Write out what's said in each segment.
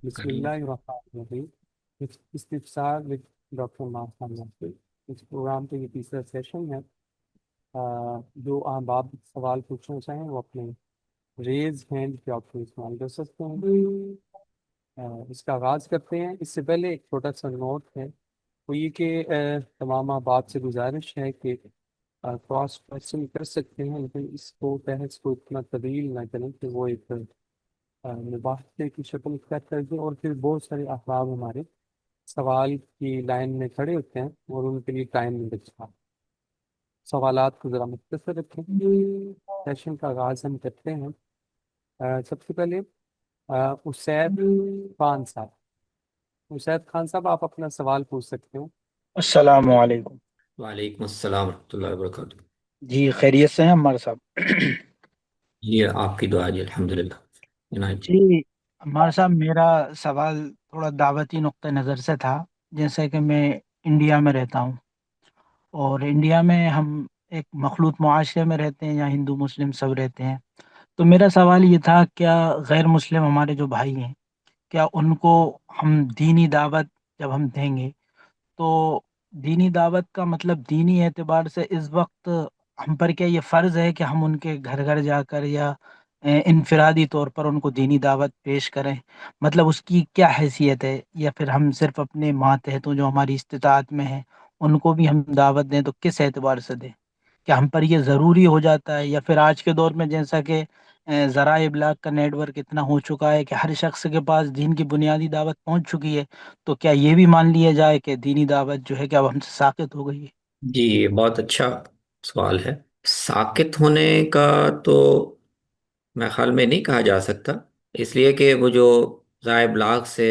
بسم کریے۔ اللہ الرحمن الرحیم۔ استفسار with ڈاکٹر ماہر ناصر۔ اس پروگرام کا یہ تیسرا سیشن ہے۔ جو آپ سوال پوچھنا چاہیں وہ اپنے ریز ہینڈ کے آپشن استعمال کر سکتے ہیں۔ اس کا آغاز کرتے ہیں۔ اس سے پہلے ایک چھوٹا سا نوٹ ہے، وہ یہ کہ تمام آپ سے گزارش ہے کہ کراس کوشچن کر سکتے ہیں، لیکن اس کو بحث کو اتنا طویل نہ کریں کہ وہ ایک مباحثے کی شکل اختیار کر دیں، اور پھر بہت سارے احباب ہمارے سوال کی لائن میں کھڑے ہوتے ہیں اور ان کے لیے ٹائم نہیں بچتا۔ سوالات کو ذرا مختصر رکھیں۔ سیشن کا آغاز ہم کرتے ہیں۔ سب سے پہلے اسید خان صاحب، اسید خان صاحب آپ اپنا سوال پوچھ سکتے ہیں۔ السلام علیکم۔ وعلیکم السلام ورحمۃ اللہ وبرکاتہ۔ جی خیریت سے ہیں عمار صاحب؟ یہ آپ کی دعا جی، الحمد للہ عنایت جی۔ جی عمار صاحب، میرا سوال تھوڑا دعوتی نقطہ نظر سے تھا۔ جیسے کہ میں انڈیا میں رہتا ہوں، اور انڈیا میں ہم ایک مخلوط معاشرے میں رہتے ہیں، یا ہندو مسلم سب رہتے ہیں۔ تو میرا سوال یہ تھا، کیا غیر مسلم ہمارے جو بھائی ہیں، کیا ان کو ہم دینی دعوت جب ہم دیں گے، تو دینی دعوت کا مطلب دینی اعتبار سے اس وقت ہم پر کیا یہ فرض ہے کہ ہم ان کے گھر گھر جا کر، یا انفرادی طور پر ان کو دینی دعوت پیش کریں؟ مطلب اس کی کیا حیثیت ہے؟ یا پھر ہم صرف اپنے ماتحتوں جو ہماری استطاعت میں ہیں ان کو بھی ہم دعوت دیں، تو کس اعتبار سے دیں؟ کیا ہم پر یہ ضروری ہو جاتا ہے؟ یا پھر آج کے دور میں جیسا کہ ذرائع ابلاغ کا نیٹ ورک اتنا ہو چکا ہے کہ ہر شخص کے پاس دین کی بنیادی دعوت پہنچ چکی ہے، تو کیا یہ بھی مان لیا جائے کہ دینی دعوت جو ہے کہ اب ہم سے ساقط ہو گئی ہے؟ جی یہ بہت اچھا سوال ہے۔ ساکت ہونے کا تو میں خیال میں نہیں کہا جا سکتا، اس لیے کہ وہ جو ذرائع ابلاغ سے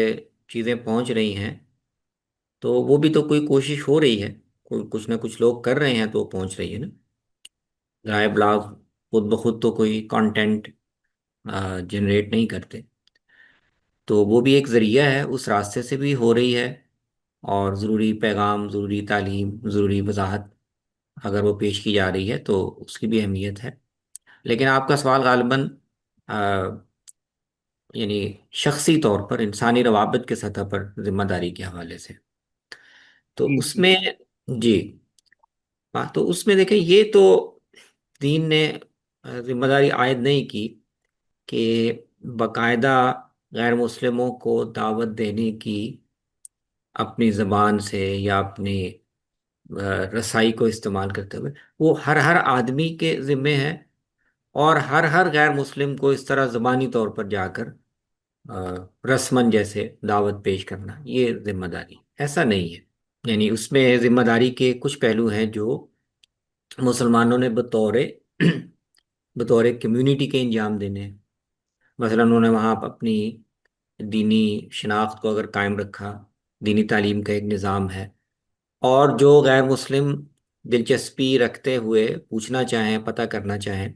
چیزیں پہنچ رہی ہیں تو وہ بھی تو کوئی کوشش ہو رہی ہے، کوئی کچھ نہ کچھ لوگ کر رہے ہیں تو وہ پہنچ رہی ہے نا۔ ذرائع ابلاغ خود بخود تو کوئی کانٹینٹ جنریٹ نہیں کرتے، تو وہ بھی ایک ذریعہ ہے، اس راستے سے بھی ہو رہی ہے، اور ضروری پیغام، ضروری تعلیم، ضروری وضاحت اگر وہ پیش کی جا رہی ہے تو اس کی بھی اہمیت ہے۔ لیکن آپ کا سوال غالباً آ، یعنی شخصی طور پر انسانی روابط کے سطح پر ذمہ داری کے حوالے سے، تو جی اس جی میں جی ہاں، تو اس میں دیکھیں یہ تو دین نے ذمہ داری عائد نہیں کی کہ باقاعدہ غیر مسلموں کو دعوت دینے کی اپنی زبان سے یا اپنی رسائی کو استعمال کرتے ہوئے، وہ ہر آدمی کے ذمے ہے، اور ہر غیر مسلم کو اس طرح زبانی طور پر جا کر رسمن جیسے دعوت پیش کرنا یہ ذمہ داری ایسا نہیں ہے۔ یعنی اس میں ذمہ داری کے کچھ پہلو ہیں جو مسلمانوں نے بطور کمیونٹی کے انجام دینے ہیں۔ مثلا انہوں نے وہاں اپنی دینی شناخت کو اگر قائم رکھا، دینی تعلیم کا ایک نظام ہے، اور جو غیر مسلم دلچسپی رکھتے ہوئے پوچھنا چاہیں، پتہ کرنا چاہیں،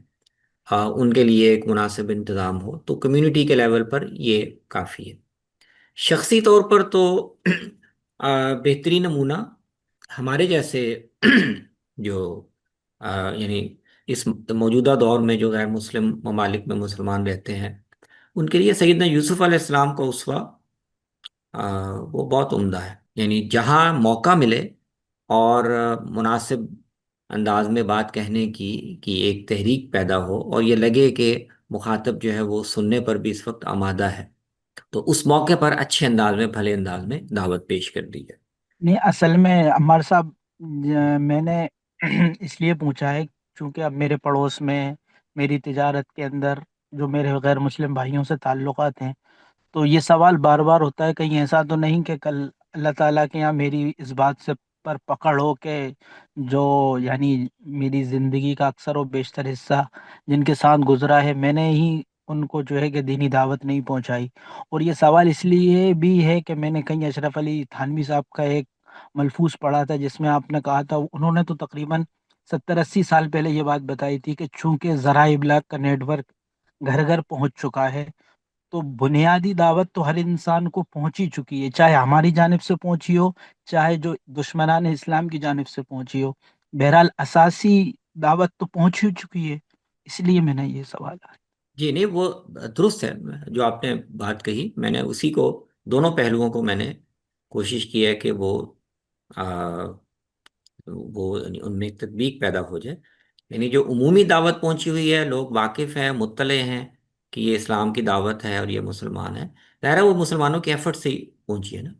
ان کے لیے ایک مناسب انتظام ہو، تو کمیونٹی کے لیول پر یہ کافی ہے۔ شخصی طور پر تو بہترین نمونہ ہمارے جیسے جو یعنی اس موجودہ دور میں جو غیر مسلم ممالک میں مسلمان رہتے ہیں، ان کے لیے سیدنا یوسف علیہ السلام کا اسوہ وہ بہت عمدہ ہے۔ یعنی جہاں موقع ملے اور مناسب انداز میں بات کہنے کی ایک تحریک پیدا ہو، اور یہ لگے کہ مخاطب جو ہے وہ سننے پر بھی اس وقت آمادہ ہے، تو اس موقع پر اچھے انداز میں، بھلے انداز میں دعوت پیش کر دی جائے۔ نہیں، اصل میں عمار صاحب، میں نے اس لیے پوچھا ہے چونکہ اب میرے پڑوس میں، میری تجارت کے اندر جو میرے غیر مسلم بھائیوں سے تعلقات ہیں، تو یہ سوال بار بار ہوتا ہے، کہیں ایسا تو نہیں کہ کل اللہ تعالیٰ کے یہاں میری اس بات سے پر پکڑ ہو کہ جو یعنی میری زندگی کا اکثر و بیشتر حصہ جن کے ساتھ گزرا ہے، میں نے ہی ان کو جو ہے کہ دینی دعوت نہیں پہنچائی۔ اور یہ سوال اس لیے بھی ہے کہ میں نے کہیں اشرف علی تھانوی صاحب کا ایک ملفوظ پڑھا تھا، جس میں آپ نے کہا تھا، انہوں نے تو تقریباً 70-80 سال پہلے یہ بات بتائی تھی کہ چونکہ ذرائع ابلاغ کا نیٹ ورک گھر گھر پہنچ چکا ہے، تو بنیادی دعوت تو ہر انسان کو پہنچی چکی ہے، چاہے ہماری جانب سے پہنچی ہو، چاہے جو دشمنان اسلام کی جانب سے پہنچی ہو، بہرحال اساسی دعوت تو پہنچ ہی چکی ہے۔ اس لیے میں نے یہ سوال جی نہیں، وہ درست ہے جو آپ نے بات کہی، میں نے اسی کو دونوں پہلوؤں کو میں نے کوشش کی ہے کہ وہ یعنی ان میں ایک تطبیق پیدا ہو جائے. یعنی جو عمومی دعوت پہنچی ہوئی ہے، لوگ واقف ہیں، مطلع ہیں کہ یہ اسلام کی دعوت ہے اور یہ مسلمان ہیں. ظاہر ہے وہ مسلمانوں کے ایفرٹ سے ہی پہنچی ہے نا.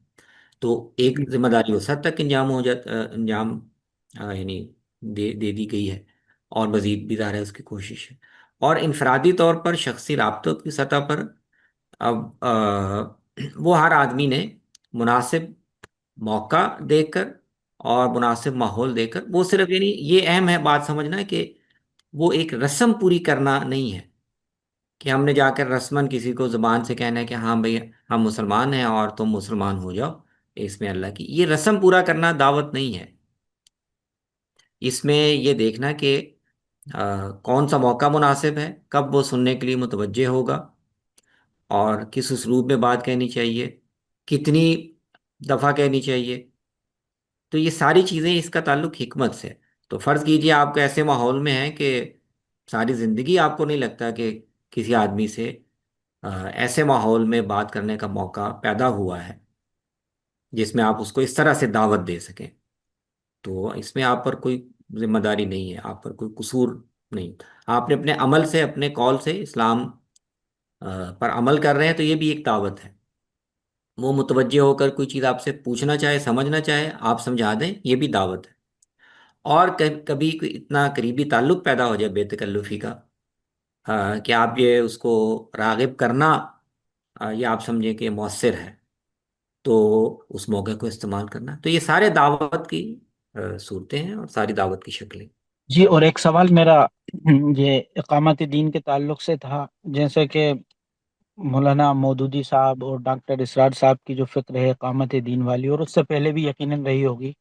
تو ایک جی ذمہ داری اس حد تک انجام ہو جاتا، انجام یعنی دے دی گئی ہے، اور مزید بھی ظاہر ہے اس کی کوشش ہے. اور انفرادی طور پر شخصی رابطوں کی سطح پر اب وہ ہر آدمی نے مناسب موقع دے کر اور مناسب ماحول دے کر، وہ صرف یعنی یہ اہم ہے بات سمجھنا کہ وہ ایک رسم پوری کرنا نہیں ہے کہ ہم نے جا کر رسماً کسی کو زبان سے کہنا ہے کہ ہاں بھئی ہم مسلمان ہیں اور تم مسلمان ہو جاؤ اس میں اللہ کی. یہ رسم پورا کرنا دعوت نہیں ہے. اس میں یہ دیکھنا کہ کون سا موقع مناسب ہے، کب وہ سننے کے لیے متوجہ ہوگا، اور کس اسلوب میں بات کہنی چاہیے، کتنی دفعہ کہنی چاہیے. تو یہ ساری چیزیں، اس کا تعلق حکمت سے ہے. تو فرض کیجئے آپ کا ایسے ماحول میں ہے کہ ساری زندگی آپ کو نہیں لگتا کہ کسی آدمی سے ایسے ماحول میں بات کرنے کا موقع پیدا ہوا ہے جس میں آپ اس کو اس طرح سے دعوت دے سکیں، تو اس میں آپ پر کوئی ذمہ داری نہیں ہے، آپ پر کوئی قصور نہیں. آپ نے اپنے عمل سے، اپنے قول سے اسلام پر عمل کر رہے ہیں، تو یہ بھی ایک دعوت ہے. وہ متوجہ ہو کر کوئی چیز آپ سے پوچھنا چاہے، سمجھنا چاہے، آپ سمجھا دیں، یہ بھی دعوت ہے. اور کبھی کوئی اتنا قریبی تعلق پیدا ہو جائے بے تکلفی کا، کہ آپ یہ اس کو راغب کرنا یہ آپ سمجھیں کہ مؤثر ہے، تو اس موقع کو استعمال کرنا. تو یہ سارے دعوت کی صورتیں ہیں اور ساری دعوت کی شکلیں. جی، اور ایک سوال میرا یہ اقامت دین کے تعلق سے تھا. جیسے کہ مولانا مودودی صاحب اور ڈاکٹر اسرار صاحب کی جو فکر ہے اقامت دین والی، اور اس سے پہلے بھی یقیناً رہی ہوگی،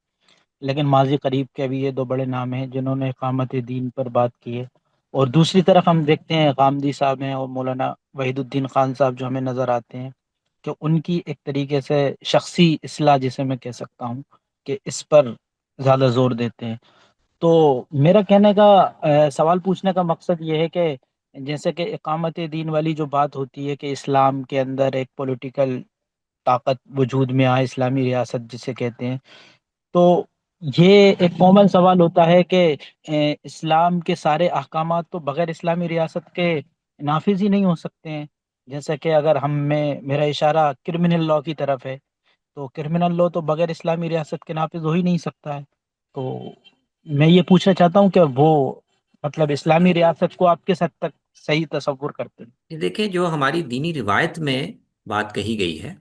لیکن ماضی قریب کے ابھی یہ دو بڑے نام ہیں جنہوں نے اقامت دین پر بات کی ہے. اور دوسری طرف ہم دیکھتے ہیں غامدی صاحب ہیں اور مولانا وحید الدین خان صاحب جو ہمیں نظر آتے ہیں کہ ان کی ایک طریقے سے شخصی اصلاح جسے میں کہہ سکتا ہوں کہ اس پر زیادہ زور دیتے ہیں. تو میرا کہنے کا سوال پوچھنے کا مقصد یہ ہے کہ جیسے کہ اقامت دین والی جو بات ہوتی ہے کہ اسلام کے اندر ایک پولیٹیکل طاقت وجود میں آئے، اسلامی ریاست جسے کہتے ہیں، تو یہ ایک کامن سوال ہوتا ہے کہ اسلام کے سارے احکامات تو بغیر اسلامی ریاست کے نافذ ہی نہیں ہو سکتے ہیں. جیسا کہ اگر میرا اشارہ کرمنل لاء کی طرف ہے، تو کرمنل لاء تو بغیر اسلامی ریاست کے نافذ ہو ہی نہیں سکتا ہے. تو میں یہ پوچھنا چاہتا ہوں کہ وہ مطلب اسلامی ریاست کو آپ کس حد تک صحیح تصور کرتے ہیں؟ یہ دیکھیں، جو ہماری دینی روایت میں بات کہی گئی ہے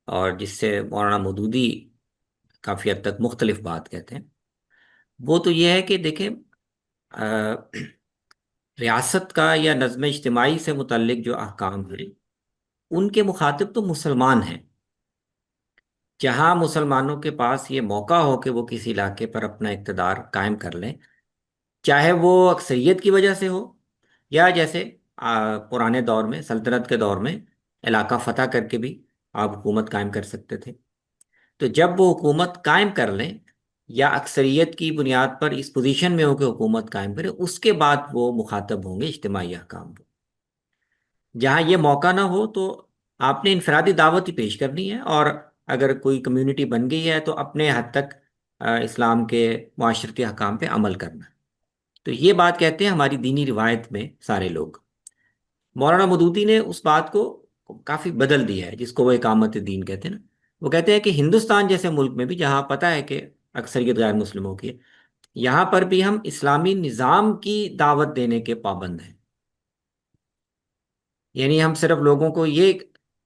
اور جس سے مولانا مودودی کافی حد تک مختلف بات کہتے ہیں، وہ تو یہ ہے کہ دیکھیں ریاست کا یا نظم اجتماعی سے متعلق جو احکام ہیں، ان کے مخاطب تو مسلمان ہیں. جہاں مسلمانوں کے پاس یہ موقع ہو کہ وہ کسی علاقے پر اپنا اقتدار قائم کر لیں، چاہے وہ اکثریت کی وجہ سے ہو، یا جیسے پرانے دور میں، سلطنت کے دور میں علاقہ فتح کر کے بھی آپ حکومت قائم کر سکتے تھے. تو جب وہ حکومت قائم کر لیں یا اکثریت کی بنیاد پر اس پوزیشن میں ہو کہ حکومت قائم کرے، اس کے بعد وہ مخاطب ہوں گے اجتماعی احکام کو. جہاں یہ موقع نہ ہو تو آپ نے انفرادی دعوت ہی پیش کرنی ہے، اور اگر کوئی کمیونٹی بن گئی ہے تو اپنے حد تک اسلام کے معاشرتی احکام پہ عمل کرنا. تو یہ بات کہتے ہیں ہماری دینی روایت میں سارے لوگ. مولانا مودودی نے اس بات کو کافی بدل دیا ہے، جس کو وہ اقامت دین کہتے ہیں نا. وہ کہتے ہیں کہ ہندوستان جیسے ملک میں بھی، جہاں پتہ ہے کہ اکثریت غیر مسلموں کی ہے، یہاں پر بھی ہم اسلامی نظام کی دعوت دینے کے پابند ہیں. یعنی ہم صرف لوگوں کو یہ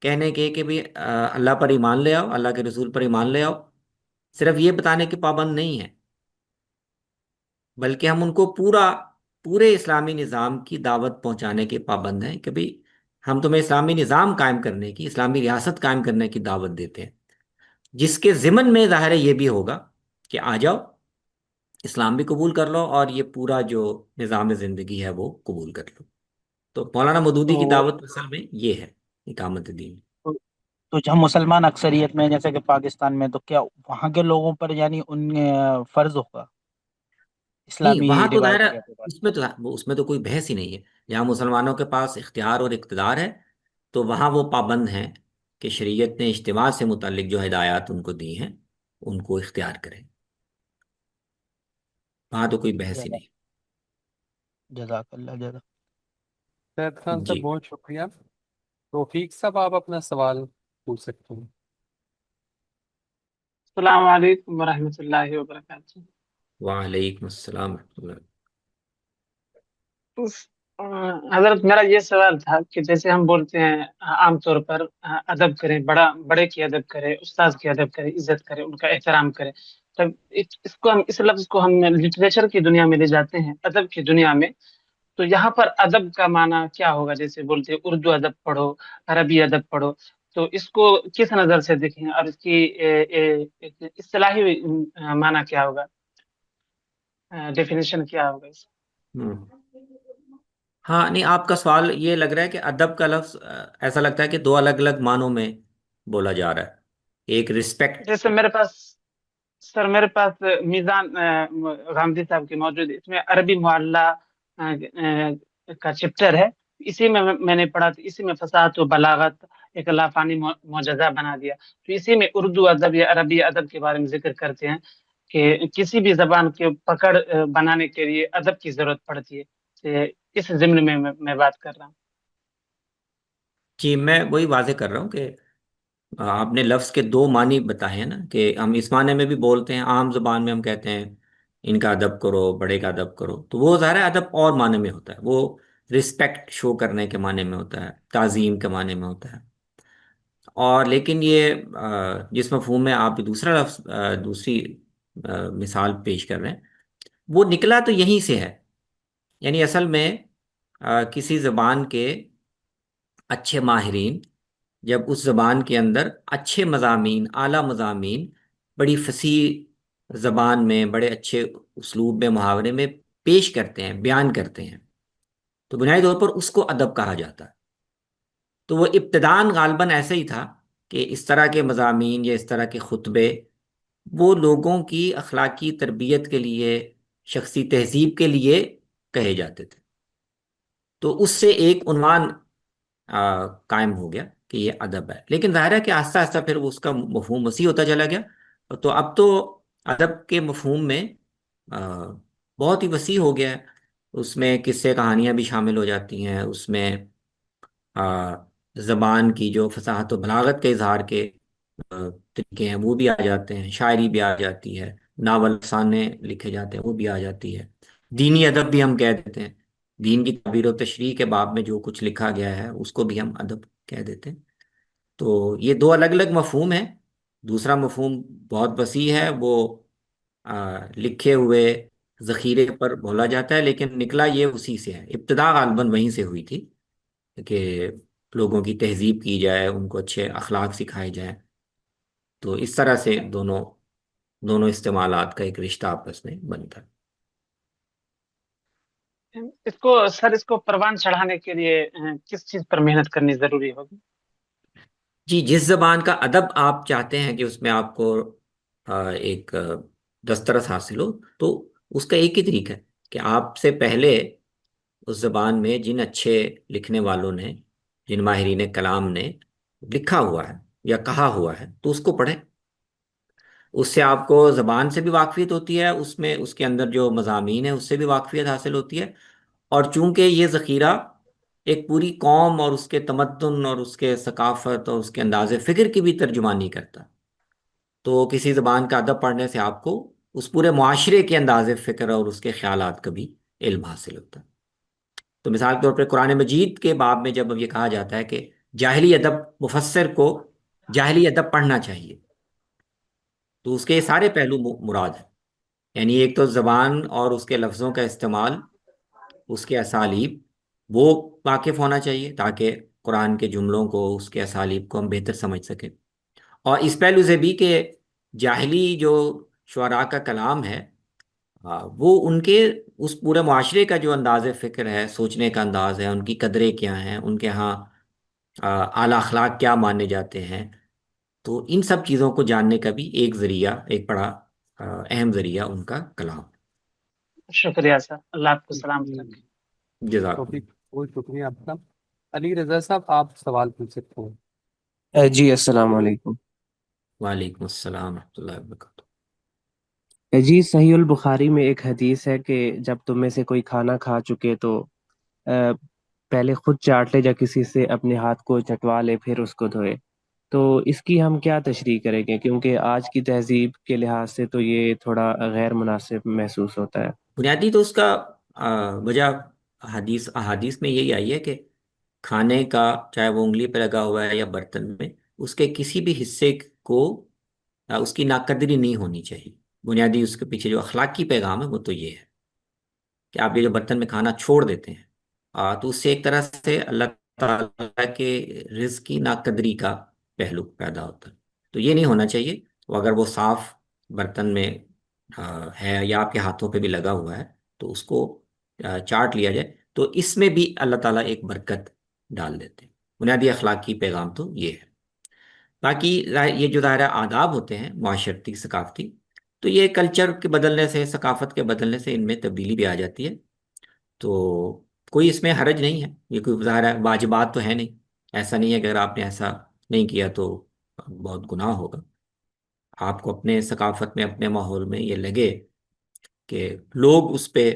کہنے کے کہ بھی اللہ پر ایمان لے آؤ، اللہ کے رسول پر ایمان لے آؤ، صرف یہ بتانے کے پابند نہیں ہیں، بلکہ ہم ان کو پورے اسلامی نظام کی دعوت پہنچانے کے پابند ہیں کہ بھی ہم تمہیں اسلامی نظام قائم کرنے کی، اسلامی ریاست قائم کرنے کی دعوت دیتے ہیں، جس کے ضمن میں ظاہر ہے یہ بھی ہوگا کہ آ جاؤ، اسلام بھی قبول کر لو، اور یہ پورا جو نظام زندگی ہے وہ قبول کر لو. تو مولانا مودودی کی تو دعوت اصل میں یہ ہے اقامت دین. تو جہاں مسلمان اکثریت میں جیسے کہ پاکستان میں، تو کیا وہاں کے لوگوں پر یعنی ان فرض ہوگا نہیں، اسلامی وہاں تو روایت ظاہر ہے، کے اعتبار سے؟ اس میں تو کوئی بحث ہی نہیں ہے. جہاں مسلمانوں کے پاس اختیار اور اقتدار ہے تو وہاں وہ پابند ہیں کہ شریعت نے اجتماع سے متعلق جو ہدایات ان کو دی ہیں ان کو اختیار کریں. وہاں تو کوئی بحث ہی جزاک نہیں. جزاک اللہ جزاک. سید خان جی صاحب بہت شکریہ. توفیق صاحب آپ اپنا سوال پوچھ سکتے ہیں. السلام علیکم ورحمۃ اللہ وبرکاتہ. وعلیکم السلام ورحمۃ اللہ. اس حضرت میرا یہ سوال تھا کہ جیسے ہم بولتے ہیں عام طور پر ادب کریں، بڑے کی ادب کرے، استاد کی ادب کرے، عزت کرے، ان کا احترام کرے. تب اس کو ہم اس لفظ کو ہم لٹریچر کی دنیا میں لے جاتے ہیں، ادب کی دنیا میں. تو یہاں پر ادب کا معنی کیا ہوگا؟ جیسے بولتے ہیں اردو ادب پڑھو، عربی ادب پڑھو، تو اس کو کس نظر سے دیکھیں اور اس کی اصطلاحی معنی کیا ہوگا، ڈیفینیشن کیا ہوگا اس؟ ہوں. ہاں نہیں، آپ کا سوال یہ لگ رہا ہے کہ ادب کا لفظ ایسا لگتا ہے کہ دو الگ الگ معنوں میں بولا جا رہا ہے. ایک رسپیکٹ. جیسے میرے پاس میزان غامدی صاحب کی موجود ہے، اس میں عربی معلّہ کا چپٹر ہے. اسی میں میں نے پڑھا تھا، اسی میں فصاحت و بلاغت ایک لافانی معجزہ بنا دیا. تو اسی میں اردو ادب یا عربی ادب کے بارے میں ذکر کرتے ہیں کہ کسی بھی زبان کے پکڑ بنانے کے لیے ادب کی ضرورت پڑتی ہے. کہ اس ضمن میں میں بات کر رہا ہوں. جی میں وہی واضح کر رہا ہوں کہ آپ نے لفظ کے دو معنی بتائے ہیں نا، کہ ہم اس معنی میں بھی بولتے ہیں، عام زبان میں ہم کہتے ہیں ان کا ادب کرو، بڑے کا ادب کرو، تو وہ ظاہر ہے ادب اور معنی میں ہوتا ہے. وہ رسپیکٹ شو کرنے کے معنی میں ہوتا ہے، تعظیم کے معنی میں ہوتا ہے. اور لیکن یہ جس مفہوم میں آپ دوسرا لفظ دوسری مثال پیش کر رہے ہیں، وہ نکلا تو یہیں سے ہے. یعنی اصل میں کسی زبان کے اچھے ماہرین جب اس زبان کے اندر اچھے مضامین، اعلیٰ مضامین، بڑی فصیح زبان میں، بڑے اچھے اسلوب میں، محاورے میں پیش کرتے ہیں، بیان کرتے ہیں، تو بنیادی طور پر اس کو ادب کہا جاتا ہے. تو وہ ابتداً غالباً ایسا ہی تھا کہ اس طرح کے مضامین یا اس طرح کے خطبے وہ لوگوں کی اخلاقی تربیت کے لیے، شخصی تہذیب کے لیے کہے جاتے تھے. تو اس سے ایک عنوان قائم ہو گیا کہ یہ ادب ہے. لیکن ظاہر ہے کہ آہستہ آہستہ پھر اس کا مفہوم وسیع ہوتا چلا گیا. تو اب تو ادب کے مفہوم میں بہت ہی وسیع ہو گیا ہے. اس میں قصے کہانیاں بھی شامل ہو جاتی ہیں، اس میں زبان کی جو فصاحت و بلاغت کے اظہار کے طریقے ہیں وہ بھی آ جاتے ہیں، شاعری بھی آ جاتی ہے، ناول افسانے لکھے جاتے ہیں وہ بھی آ جاتی ہے. دینی ادب بھی ہم کہہ دیتے ہیں، دین کی تعبیر و تشریح کے باب میں جو کچھ لکھا گیا ہے اس کو بھی ہم ادب کہہ دیتے ہیں. تو یہ دو الگ الگ مفہوم ہیں. دوسرا مفہوم بہت وسیع ہے، وہ لکھے ہوئے ذخیرے پر بولا جاتا ہے، لیکن نکلا یہ اسی سے ہے. ابتدا غالباً وہیں سے ہوئی تھی کہ لوگوں کی تہذیب کی جائے، ان کو اچھے اخلاق سکھائے جائیں. تو اس طرح سے دونوں استعمالات کا ایک رشتہ آپس میں بنتا ہے. اس کو پروان چڑھانے کے لیے کس چیز پر محنت کرنی ضروری ہوگی؟ جی جس زبان کا ادب آپ چاہتے ہیں کہ اس میں آپ کو ایک دسترس حاصل ہو، تو اس کا ایک ہی طریقہ ہے کہ آپ سے پہلے اس زبان میں جن اچھے لکھنے والوں نے، جن ماہرین کلام نے لکھا ہوا ہے یا کہا ہوا ہے، تو اس کو پڑھیں. اس سے آپ کو زبان سے بھی واقفیت ہوتی ہے، اس میں اس کے اندر جو مضامین ہیں اس سے بھی واقفیت حاصل ہوتی ہے. اور چونکہ یہ ذخیرہ ایک پوری قوم اور اس کے تمدن اور اس کے ثقافت اور اس کے انداز فکر کی بھی ترجمانی کرتا، تو کسی زبان کا ادب پڑھنے سے آپ کو اس پورے معاشرے کے انداز فکر اور اس کے خیالات کا بھی علم حاصل ہوتا ہے. تو مثال کے طور پر قرآن مجید کے باب میں جب یہ کہا جاتا ہے کہ جاہلی ادب، مفسر کو جاہلی ادب پڑھنا چاہیے، تو اس کے یہ سارے پہلو مراد ہیں. یعنی ایک تو زبان اور اس کے لفظوں کا استعمال، اس کے اسالیب، وہ واقف ہونا چاہیے تاکہ قرآن کے جملوں کو، اس کے اسالیب کو ہم بہتر سمجھ سکیں. اور اس پہلو سے بھی کہ جاہلی جو شعراء کا کلام ہے، وہ ان کے اس پورے معاشرے کا جو انداز فکر ہے، سوچنے کا انداز ہے، ان کی قدریں کیا ہیں، ان کے ہاں اعلیٰ اخلاق کیا مانے جاتے ہیں، تو ان سب چیزوں کو جاننے کا بھی ایک ذریعہ، ایک بڑا اہم ذریعہ ان کا کلام. شکریہ سر، اللہ آپ کو سلامت رکھے. جزاک توفیق بہت شکریہ آپ کا. علی رضا صاحب آپ سوال پوچھ سکتے ہیں. جی السلام علیکم۔ وعلیکم السلام ورحمۃ اللہ وبرکاتہ۔ جی صحیح البخاری میں ایک حدیث ہے کہ جب تم میں سے کوئی کھانا کھا چکے تو پہلے خود چاٹ لے یا کسی سے اپنے ہاتھ کو چٹوا لے پھر اس کو دھوئے۔ تو اس کی ہم کیا تشریح کریں گے، کیونکہ آج کی تہذیب کے لحاظ سے تو یہ تھوڑا غیر مناسب محسوس ہوتا ہے۔ بنیادی تو اس کا وجہ احادیث میں یہی آئی ہے کہ کھانے کا، چاہے وہ انگلی پہ لگا ہوا ہے یا برتن میں، اس کے کسی بھی حصے کو اس کی ناقدری نہیں ہونی چاہیے۔ بنیادی اس کے پیچھے جو اخلاقی پیغام ہے وہ تو یہ ہے کہ آپ یہ جو برتن میں کھانا چھوڑ دیتے ہیں تو اس سے ایک طرح سے اللہ تعالیٰ کے رزق کی ناقدری کا پہلو پیدا ہوتا ہے۔ تو یہ نہیں ہونا چاہیے۔ اگر وہ صاف برتن میں ہے یا آپ کے ہاتھوں پہ بھی لگا ہوا ہے تو اس کو چاٹ لیا جائے، تو اس میں بھی اللہ تعالیٰ ایک برکت ڈال دیتے ہیں۔ بنیادی اخلاقی پیغام تو یہ ہے۔ باقی یہ جو دائرہ آداب ہوتے ہیں معاشرتی ثقافتی، تو یہ کلچر کے بدلنے سے، ثقافت کے بدلنے سے ان میں تبدیلی بھی آ جاتی ہے۔ تو کوئی اس میں حرج نہیں ہے، یہ کوئی ظاہر ہے واجبات تو ہے نہیں۔ ایسا نہیں ہے کہ اگر آپ نے ایسا نہیں کیا تو بہت گناہ ہوگا۔ آپ کو اپنے ثقافت میں، اپنے ماحول میں یہ لگے کہ لوگ اس پہ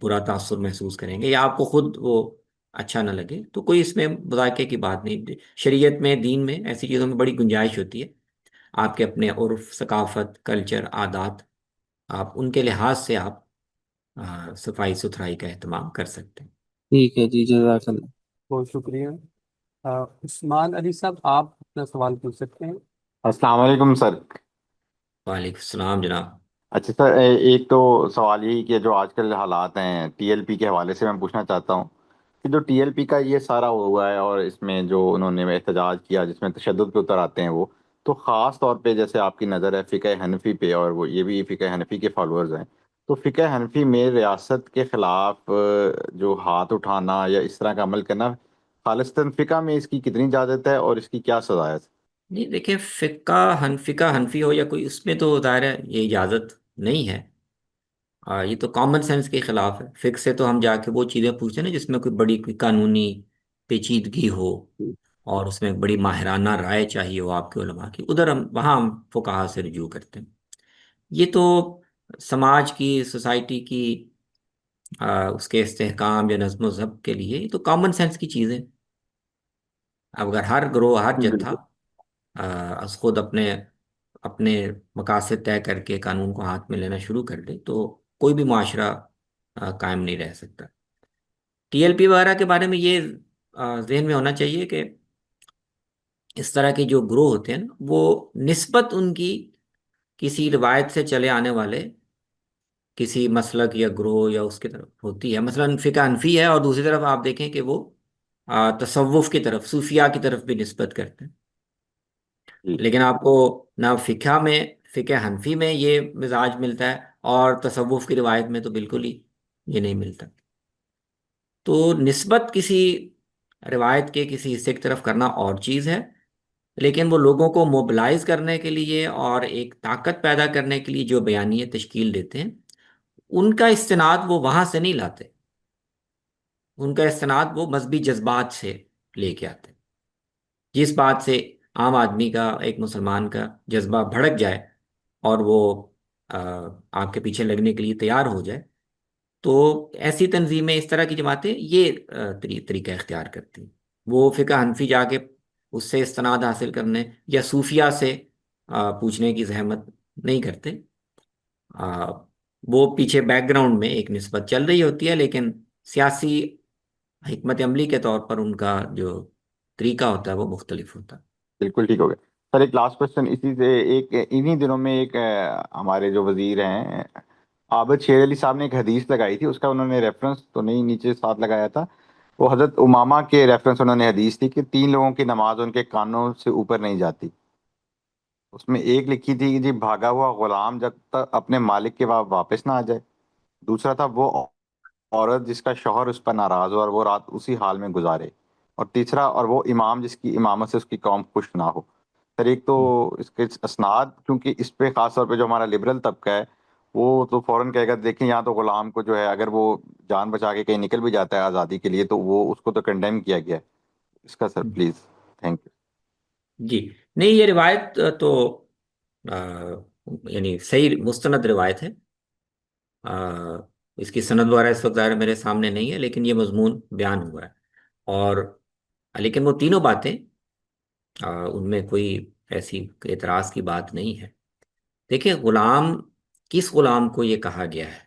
برا تاثر محسوس کریں گے یا آپ کو خود وہ اچھا نہ لگے، تو کوئی اس میں مذاکرے کی بات نہیں۔ شریعت میں، دین میں ایسی چیزوں میں بڑی گنجائش ہوتی ہے۔ آپ کے اپنے عرف، ثقافت، کلچر، عادات، آپ ان کے لحاظ سے آپ صفائی ستھرائی کا اہتمام کر سکتے ہیں۔ ٹھیک ہے جی، جزاک اللہ۔ بہت شکریہ۔ عثمان علی صاحب، آپ اپنا سوال پوچھ سکتے ہیں۔ السلام علیکم سر۔ وعلیکم السلام جناب۔ اچھا سر، ایک تو سوال یہی کہ جو آج کل حالات ہیں ٹی ایل پی کے حوالے سے میں پوچھنا چاہتا ہوں کہ جو ٹی ایل پی کا یہ سارا ہوا ہے اور اس میں جو انہوں نے احتجاج کیا جس میں تشدد پہ اتر آتے ہیں، وہ تو خاص طور پہ جیسے آپ کی نظر ہے فقہ حنفی پہ، اور وہ یہ بھی فقہ حنفی کے فالوورز ہیں، تو فقہ حنفی میں ریاست کے خلاف جو ہاتھ اٹھانا یا اس طرح کا عمل کرنا، خالصتاً فقہ میں اس کی کتنی اجازت ہے اور اس کی کیا سزا ہے؟ نہیں دیکھیں، فقہ حنفی ہو یا کوئی، اس میں تو ظاہر ہے یہ اجازت نہیں ہے۔ یہ تو کامن سینس کے خلاف ہے۔ فقہ سے تو ہم جا کے وہ چیزیں پوچھتے ہیں نا جس میں کوئی قانونی پیچیدگی ہو اور اس میں ایک بڑی ماہرانہ رائے چاہیے ہو آپ کے علماء کی، وہاں ہم فقہا سے رجوع کرتے ہیں۔ یہ تو سماج کی، سوسائٹی کی اس کے استحکام یا نظم و ضبط کے لیے یہ تو کامن سینس کی چیزیں۔ اب اگر ہر گروہ، ہر جتھا بالکل از خود اپنے مقاصد طے کر کے قانون کو ہاتھ میں لینا شروع کر دے تو کوئی بھی معاشرہ قائم نہیں رہ سکتا۔ ٹی ایل پی وغیرہ کے بارے میں یہ ذہن میں ہونا چاہیے کہ اس طرح کے جو گروہ ہوتے ہیں نا، وہ نسبت ان کی کسی روایت سے چلے آنے والے کسی مسلک یا گروہ یا اس کی طرف ہوتی ہے۔ مثلا فقہ حنفی ہے اور دوسری طرف آپ دیکھیں کہ وہ تصوف کی طرف، صوفیاء کی طرف بھی نسبت کرتے ہیں۔ جی لیکن آپ کو نہ فقہ حنفی میں یہ مزاج ملتا ہے اور تصوف کی روایت میں تو بالکل ہی یہ نہیں ملتا۔ تو نسبت کسی روایت کے کسی حصے کی طرف کرنا اور چیز ہے، لیکن وہ لوگوں کو موبلائز کرنے کے لیے اور ایک طاقت پیدا کرنے کے لیے جو بیانیے تشکیل دیتے ہیں، ان کا استناد وہ وہاں سے نہیں لاتے، ان کا استناد وہ مذہبی جذبات سے لے کے آتے ہیں۔ جس بات سے عام آدمی کا، ایک مسلمان کا جذبہ بھڑک جائے اور وہ آپ کے پیچھے لگنے کے لیے تیار ہو جائے، تو ایسی تنظیمیں، اس طرح کی جماعتیں یہ طریقہ اختیار کرتی ہیں۔ وہ فقہ حنفی جا کے اس سے استناد حاصل کرنے یا صوفیہ سے پوچھنے کی زحمت نہیں کرتے۔ وہ پیچھے بیک گراؤنڈ میں ایک نسبت چل رہی ہوتی ہے، لیکن سیاسی حکمت عملی کے طور پر ان کا جو طریقہ ہوتا ہے وہ مختلف ہوتا ہے۔ بالکل ٹھیک ہو گیا سر۔ ایک لاسٹ کوشچن اسی سے، ایک انہی دنوں میں ایک ہمارے جو وزیر ہیں عابد شیر علی صاحب نے ایک حدیث لگائی تھی، اس کا انہوں نے ریفرنس تو نہیں نیچے ساتھ لگایا تھا، وہ حضرت امامہ کے ریفرنس انہوں نے حدیث تھی کہ 3 لوگوں کی نماز ان کے کانوں سے اوپر نہیں جاتی۔ اس میں ایک لکھی تھی کہ جی بھاگا ہوا غلام جب تک اپنے مالک کے واپس نہ آ جائے، دوسرا تھا وہ عورت جس کا شوہر اس پر ناراض ہو اور وہ رات اسی حال میں گزارے، اور تیسرا اور وہ امام جس کی امامت سے اس کی قوم خوش نہ ہو۔ سر ایک تو اس کے اسناد، کیونکہ اس پہ خاص طور پہ جو ہمارا لبرل طبقہ ہے وہ تو فوراً کہے گا دیکھیں یہاں تو غلام کو جو ہے اگر وہ جان بچا کے کہیں نکل بھی جاتا ہے آزادی کے لیے تو وہ اس کو تو کنڈیم کیا گیا ہے۔ اس کا سر پلیز، تھینک یو۔ جی نہیں، یہ روایت تو یعنی صحیح مستند روایت ہے. آ، اس کی سند وغیرہ اس وقت ظاہر میرے سامنے نہیں ہے، لیکن یہ مضمون بیان ہوا ہے. اور لیکن وہ تینوں باتیں ان میں کوئی ایسی اعتراض کی بات نہیں ہے. دیکھیں، غلام، کس غلام کو یہ کہا گیا ہے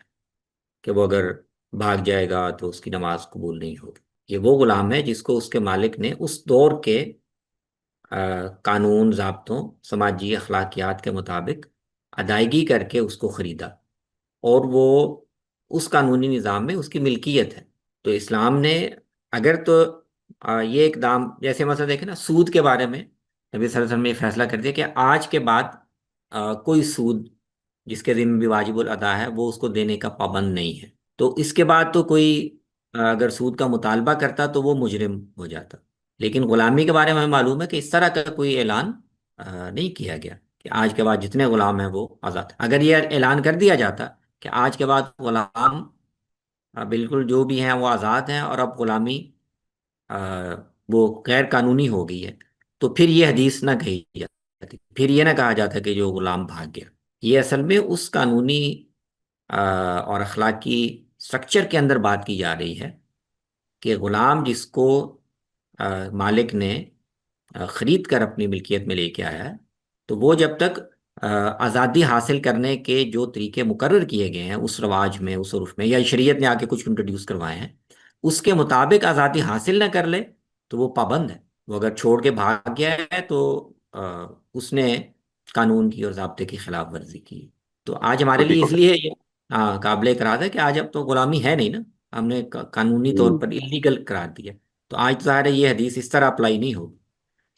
کہ وہ اگر بھاگ جائے گا تو اس کی نماز قبول نہیں ہوگی؟ یہ وہ غلام ہے جس کو اس کے مالک نے اس دور کے قانون، ضابطوں، سماجی اخلاقیات کے مطابق ادائیگی کر کے اس کو خریدا، اور وہ اس قانونی نظام میں اس کی ملکیت ہے. تو اسلام نے اگر تو یہ اقدام، جیسے مثلا دیکھیں نا، سود کے بارے میں نبی صلی اللہ علیہ وسلم نے یہ فیصلہ کر دیا کہ آج کے بعد کوئی سود جس کے ذمہ بھی واجب الادا ہے وہ اس کو دینے کا پابند نہیں ہے. تو اس کے بعد تو کوئی اگر سود کا مطالبہ کرتا تو وہ مجرم ہو جاتا. لیکن غلامی کے بارے میں ہمیں معلوم ہے کہ اس طرح کا کوئی اعلان نہیں کیا گیا کہ آج کے بعد جتنے غلام ہیں وہ آزاد ہیں. اگر یہ اعلان کر دیا جاتا کہ آج کے بعد غلام بالکل جو بھی ہیں وہ آزاد ہیں اور اب غلامی آ، وہ غیر قانونی ہو گئی ہے، تو پھر یہ حدیث نہ کہی جاتی، پھر یہ نہ کہا جاتا کہ جو غلام بھاگ گیا. یہ اصل میں اس قانونی اور اخلاقی سٹرکچر کے اندر بات کی جا رہی ہے کہ غلام جس کو مالک نے خرید کر اپنی ملکیت میں لے کے آیا ہے، تو وہ جب تک آزادی حاصل کرنے کے جو طریقے مقرر کیے گئے ہیں اس رواج میں، اس عرف میں، یا شریعت نے آ کے کچھ انٹروڈیوس کروائے ہیں، اس کے مطابق آزادی حاصل نہ کر لے تو وہ پابند ہے. وہ اگر چھوڑ کے بھاگ گیا ہے تو اس نے قانون کی اور ضابطے کی خلاف ورزی کی. تو آج ہمارے لیے اس لیے یہ قابل اعتراض ہے کہ آج اب تو غلامی ہے نہیں نا، ہم نے قانونی طور پر اللیگل قرار دیا. تو آج تو ظاہر ہے یہ حدیث اس طرح اپلائی نہیں ہوگی.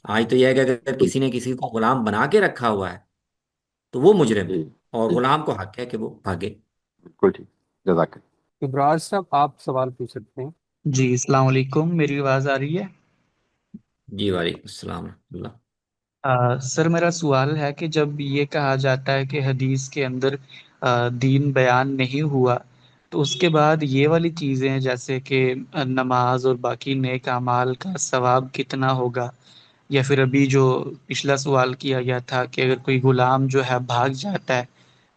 آج تو یہ ہے کہ اگر کسی نے کسی کو غلام بنا کے رکھا ہوا ہے تو وہ مجرم ہے، اور غلام کو حق ہے کہ وہ بھاگے. بالکل ٹھیک، جزاک اللہ. ابراز صاحب آپ سوال پوچھ سکتے ہیں. جی السلام علیکم، میری آواز آ رہی ہے؟ جی وعلیکم السلام ورحمۃ اللہ. سر میرا سوال ہے کہ جب یہ کہا جاتا ہے کہ حدیث کے اندر دین بیان نہیں ہوا، تو اس کے بعد یہ والی چیزیں جیسے کہ نماز اور باقی نیک اعمال کا ثواب کتنا ہوگا، یا پھر ابھی جو پچھلا سوال کیا گیا تھا کہ اگر کوئی غلام جو ہے بھاگ جاتا ہے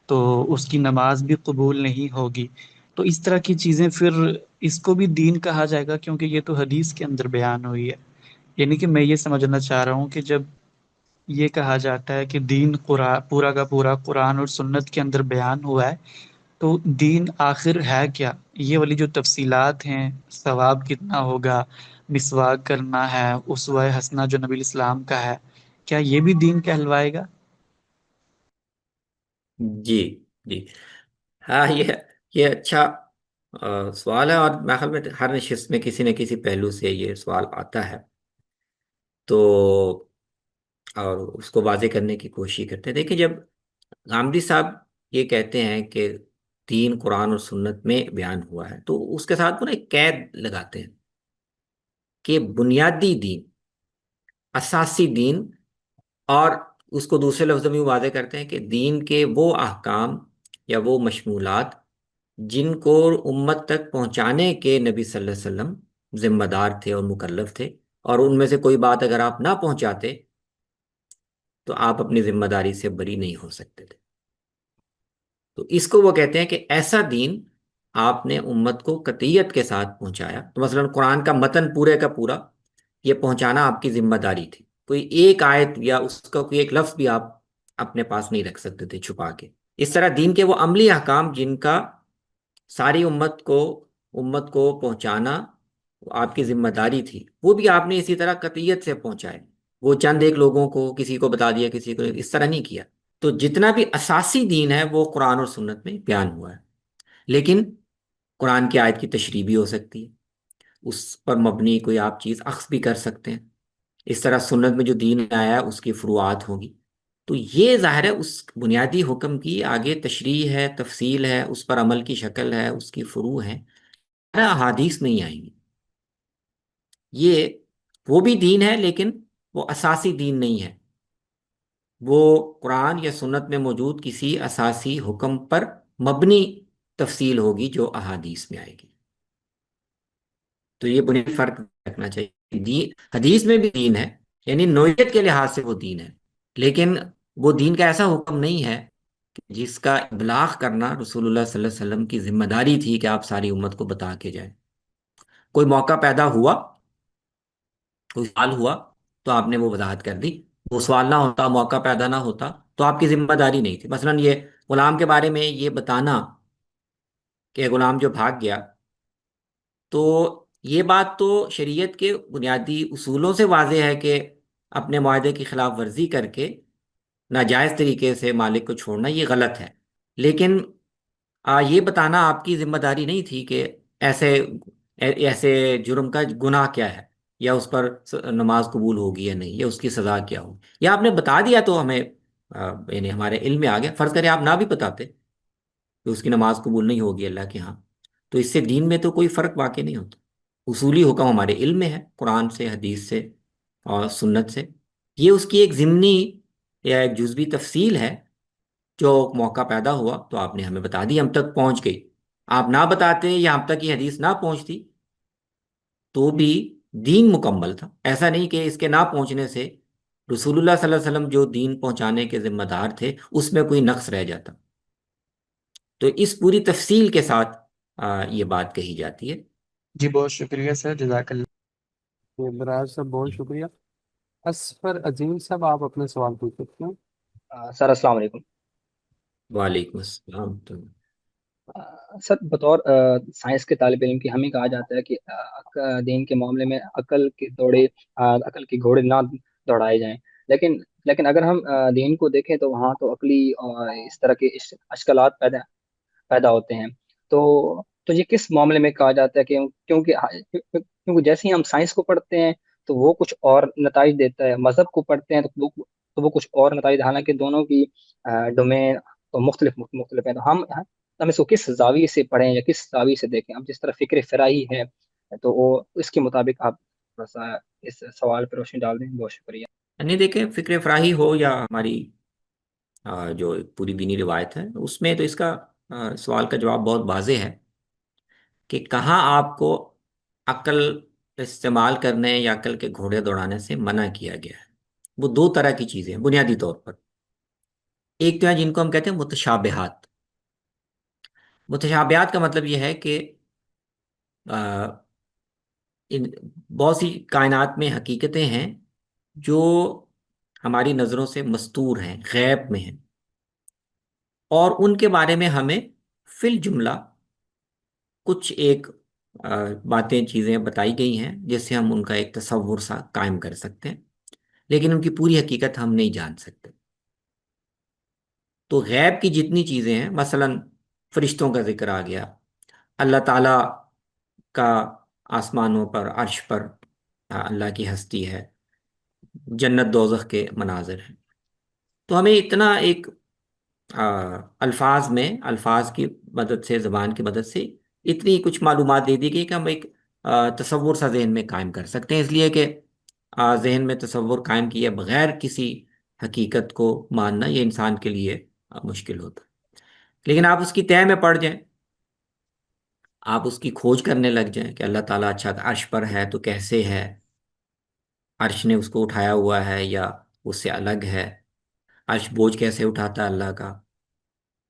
تو اس کی نماز بھی قبول نہیں ہوگی، تو اس طرح کی چیزیں پھر اس کو بھی دین کہا جائے گا کیونکہ یہ تو حدیث کے اندر بیان ہوئی ہے؟ یعنی کہ میں یہ سمجھنا چاہ رہا ہوں کہ جب یہ کہا جاتا ہے کہ دین پورا کا پورا قرآن اور سنت کے اندر بیان ہوا ہے، تو دین آخر ہے کیا؟ یہ والی جو تفصیلات ہیں، ثواب کتنا ہوگا، مسواک کرنا ہے، اسوہ حسنہ جو نبی اسلام کا ہے، کیا یہ بھی دین کہلوائے گا؟ جی جی ہاں، یہ اچھا سوال ہے، اور میرے خیال میں ہر نشست میں کسی نہ کسی پہلو سے یہ سوال آتا ہے، تو اور اس کو واضح کرنے کی کوشش کرتے ہیں. دیکھیں، جب غامدی صاحب یہ کہتے ہیں کہ دین قرآن اور سنت میں بیان ہوا ہے، تو اس کے ساتھ وہ نا ایک قید لگاتے ہیں کہ بنیادی دین، اساسی دین، اور اس کو دوسرے لفظوں میں واضح کرتے ہیں کہ دین کے وہ احکام یا وہ مشمولات جن کو امت تک پہنچانے کے نبی صلی اللہ علیہ وسلم ذمہ دار تھے اور مکلف تھے، اور ان میں سے کوئی بات اگر آپ نہ پہنچاتے تو آپ اپنی ذمہ داری سے بری نہیں ہو سکتے تھے. تو اس کو وہ کہتے ہیں کہ ایسا دین آپ نے امت کو قطعیت کے ساتھ پہنچایا. تو مثلا قرآن کا متن پورے کا پورا یہ پہنچانا آپ کی ذمہ داری تھی. کوئی ایک آیت یا اس کا کوئی ایک لفظ بھی آپ اپنے پاس نہیں رکھ سکتے تھے چھپا کے. اس طرح دین کے وہ عملی احکام جن کا ساری امت کو پہنچانا آپ کی ذمہ داری تھی، وہ بھی آپ نے اسی طرح قطعیت سے پہنچائے. وہ چند ایک لوگوں کو، کسی کو بتا دیا، کسی کو اس طرح نہیں کیا. تو جتنا بھی اساسی دین ہے وہ قرآن اور سنت میں بیان ہوا ہے. لیکن قرآن کی آیت کی تشریح بھی ہو سکتی ہے، اس پر مبنی کوئی آپ چیز اخذ بھی کر سکتے ہیں. اس طرح سنت میں جو دین آیا ہے اس کی فروعات ہوگی. تو یہ ظاہر ہے اس بنیادی حکم کی آگے تشریح ہے، تفصیل ہے، اس پر عمل کی شکل ہے، اس کی فروع ہے، احادیث نہیں آئیں گی. یہ وہ بھی دین ہے لیکن وہ اساسی دین نہیں ہے، وہ قرآن یا سنت میں موجود کسی اساسی حکم پر مبنی تفصیل ہوگی جو احادیث میں آئے گی. تو یہ بنیادی فرق رکھنا چاہیے. حدیث میں بھی دین ہے یعنی نوعیت کے لحاظ سے وہ دین ہے، لیکن وہ دین کا ایسا حکم نہیں ہے جس کا ابلاغ کرنا رسول اللہ صلی اللہ علیہ وسلم کی ذمہ داری تھی کہ آپ ساری امت کو بتا کے جائیں۔ کوئی موقع پیدا ہوا، کوئی سوال ہوا تو آپ نے وہ وضاحت کر دی، وہ سوال نہ ہوتا، موقع پیدا نہ ہوتا تو آپ کی ذمہ داری نہیں تھی۔ مثلا یہ غلام کے بارے میں یہ بتانا کہ غلام جو بھاگ گیا، تو یہ بات تو شریعت کے بنیادی اصولوں سے واضح ہے کہ اپنے معاہدے کی خلاف ورزی کر کے ناجائز طریقے سے مالک کو چھوڑنا یہ غلط ہے، لیکن یہ بتانا آپ کی ذمہ داری نہیں تھی کہ ایسے ایسے جرم کا گناہ کیا ہے، یا اس پر نماز قبول ہوگی یا نہیں، یا اس کی سزا کیا ہوگی، یا آپ نے بتا دیا تو ہمیں یعنی ہمارے علم میں آ گیا۔ فرض کریں آپ نہ بھی بتاتے کہ اس کی نماز قبول نہیں ہوگی اللہ کے ہاں، تو اس سے دین میں تو کوئی فرق واقع نہیں ہوتا۔ اصولی حکم ہمارے علم میں ہے، قرآن سے، حدیث سے اور سنت سے۔ یہ اس کی ایک ضمنی یا ایک جزوی تفصیل ہے، جو موقع پیدا ہوا تو آپ نے ہمیں بتا دی، ہم تک پہنچ گئی۔ آپ نہ بتاتے یا ہم تک یہ حدیث نہ پہنچتی تو بھی دین مکمل تھا۔ ایسا نہیں کہ اس کے نہ پہنچنے سے رسول اللہ صلی اللہ علیہ وسلم جو دین پہنچانے کے ذمہ دار تھے اس میں کوئی نقص رہ جاتا۔ تو اس پوری تفصیل کے ساتھ یہ بات کہی جاتی ہے۔ جی بہت شکریہ سر، جزاک اللہ۔ براج صاحب بہت شکریہ۔ اسفر عظیم صاحب آپ اپنے سوال پوچھ سکتے ہیں۔ سر السلام علیکم۔ وعلیکم السلام۔ سر بطور سائنس کے طالب علم کی ہمیں کہا جاتا ہے کہ دین کے معاملے میں عقل کے گھوڑے نہ دوڑائے جائیں، لیکن اگر ہم دین کو دیکھیں تو وہاں تو عقلی اس طرح کے اشکالات پیدا ہوتے ہیں۔ تو یہ کس معاملے میں کہا جاتا ہے کہ کیونکہ جیسے ہی ہم سائنس کو پڑھتے ہیں تو وہ کچھ اور نتائج دیتا ہے، مذہب کو پڑھتے ہیں تو وہ کچھ اور نتائج، حالانکہ دونوں کی ڈومین تو مختلف ہیں۔ تو ہم اس کو کس زاویے سے پڑھیں یا کس زاویے سے دیکھیں؟ اب جس طرح فکر فراہی ہے تو وہ اس کے مطابق آپ تھوڑا سا اس سوال پر روشنی ڈال دیں۔ بہت شکریہ۔ نہیں دیکھیں، فکر فراہی ہو یا ہماری جو پوری دینی روایت ہے، اس میں تو اس کا سوال کا جواب بہت واضح ہے کہ کہاں آپ کو عقل استعمال کرنے یا عقل کے گھوڑے دوڑانے سے منع کیا گیا ہے۔ وہ دو طرح کی چیزیں ہیں بنیادی طور پر۔ ایک تو ہے جن کو ہم کہتے ہیں متشابہات۔ متشابہات کا مطلب یہ ہے کہ بہت سی کائنات میں حقیقتیں ہیں جو ہماری نظروں سے مستور ہیں، غیب میں ہیں، اور ان کے بارے میں ہمیں فی الجملہ کچھ ایک باتیں، چیزیں بتائی گئی ہیں جس سے ہم ان کا ایک تصور سا قائم کر سکتے ہیں، لیکن ان کی پوری حقیقت ہم نہیں جان سکتے۔ تو غیب کی جتنی چیزیں ہیں، مثلا فرشتوں کا ذکر آ گیا، اللہ تعالیٰ کا آسمانوں پر، عرش پر اللہ کی ہستی ہے، جنت دوزخ کے مناظر ہیں، تو ہمیں اتنا ایک الفاظ کی مدد سے، زبان کی مدد سے اتنی کچھ معلومات دے دی گئی کہ ہم ایک تصور سا ذہن میں قائم کر سکتے ہیں، اس لیے کہ ذہن میں تصور قائم کیے بغیر کسی حقیقت کو ماننا یہ انسان کے لیے مشکل ہوتا ہے۔ لیکن آپ اس کی تہہ میں پڑ جائیں، آپ اس کی کھوج کرنے لگ جائیں کہ اللہ تعالیٰ اچھا عرش پر ہے تو کیسے ہے، عرش نے اس کو اٹھایا ہوا ہے یا اس سے الگ ہے، عرش بوجھ کیسے اٹھاتا ہے اللہ کا،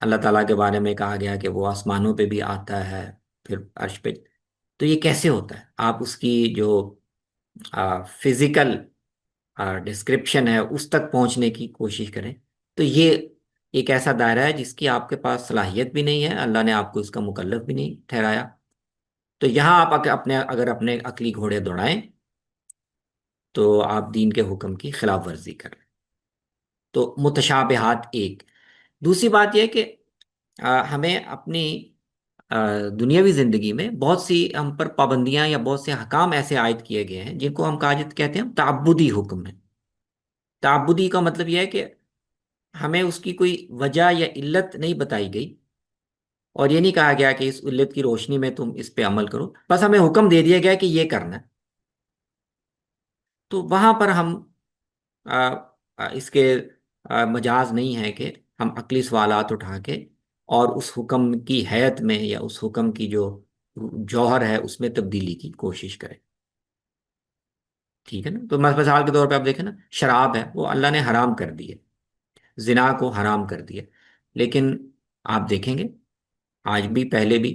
اللہ تعالیٰ کے بارے میں کہا گیا کہ وہ آسمانوں پہ بھی آتا ہے پھر عرش پہ، تو یہ کیسے ہوتا ہے؟ آپ اس کی جو فزیکل ڈسکرپشن ہے اس تک پہنچنے کی کوشش کریں، تو یہ ایک ایسا دائرہ ہے جس کی آپ کے پاس صلاحیت بھی نہیں ہے، اللہ نے آپ کو اس کا مکلف بھی نہیں ٹھہرایا۔ تو یہاں آپ اگر اپنے عقلی گھوڑے دوڑائیں تو آپ دین کے حکم کی خلاف ورزی کر رہے ہیں۔ تو متشابہات ایک۔ دوسری بات یہ کہ ہمیں اپنی دنیاوی زندگی میں بہت سی ہم پر پابندیاں یا بہت سے احکام ایسے عائد کیے گئے ہیں جن کو ہم کہتے ہیں تعبدی حکم ہے۔ تعبدی کا مطلب یہ ہے کہ ہمیں اس کی کوئی وجہ یا علت نہیں بتائی گئی، اور یہ نہیں کہا گیا کہ اس علت کی روشنی میں تم اس پہ عمل کرو، بس ہمیں حکم دے دیا گیا کہ یہ کرنا ہے۔ تو وہاں پر ہم اس کے مجاز نہیں ہے کہ ہم عقلی سوالات اٹھا کے اور اس حکم کی حیت میں یا اس حکم کی جو جوہر ہے اس میں تبدیلی کی کوشش کریں۔ ٹھیک ہے نا. تو مثال کے طور پہ آپ دیکھیں نا، شراب ہے وہ اللہ نے حرام کر دی ہے، زنا کو حرام کر دیا، لیکن آپ دیکھیں گے آج بھی پہلے بھی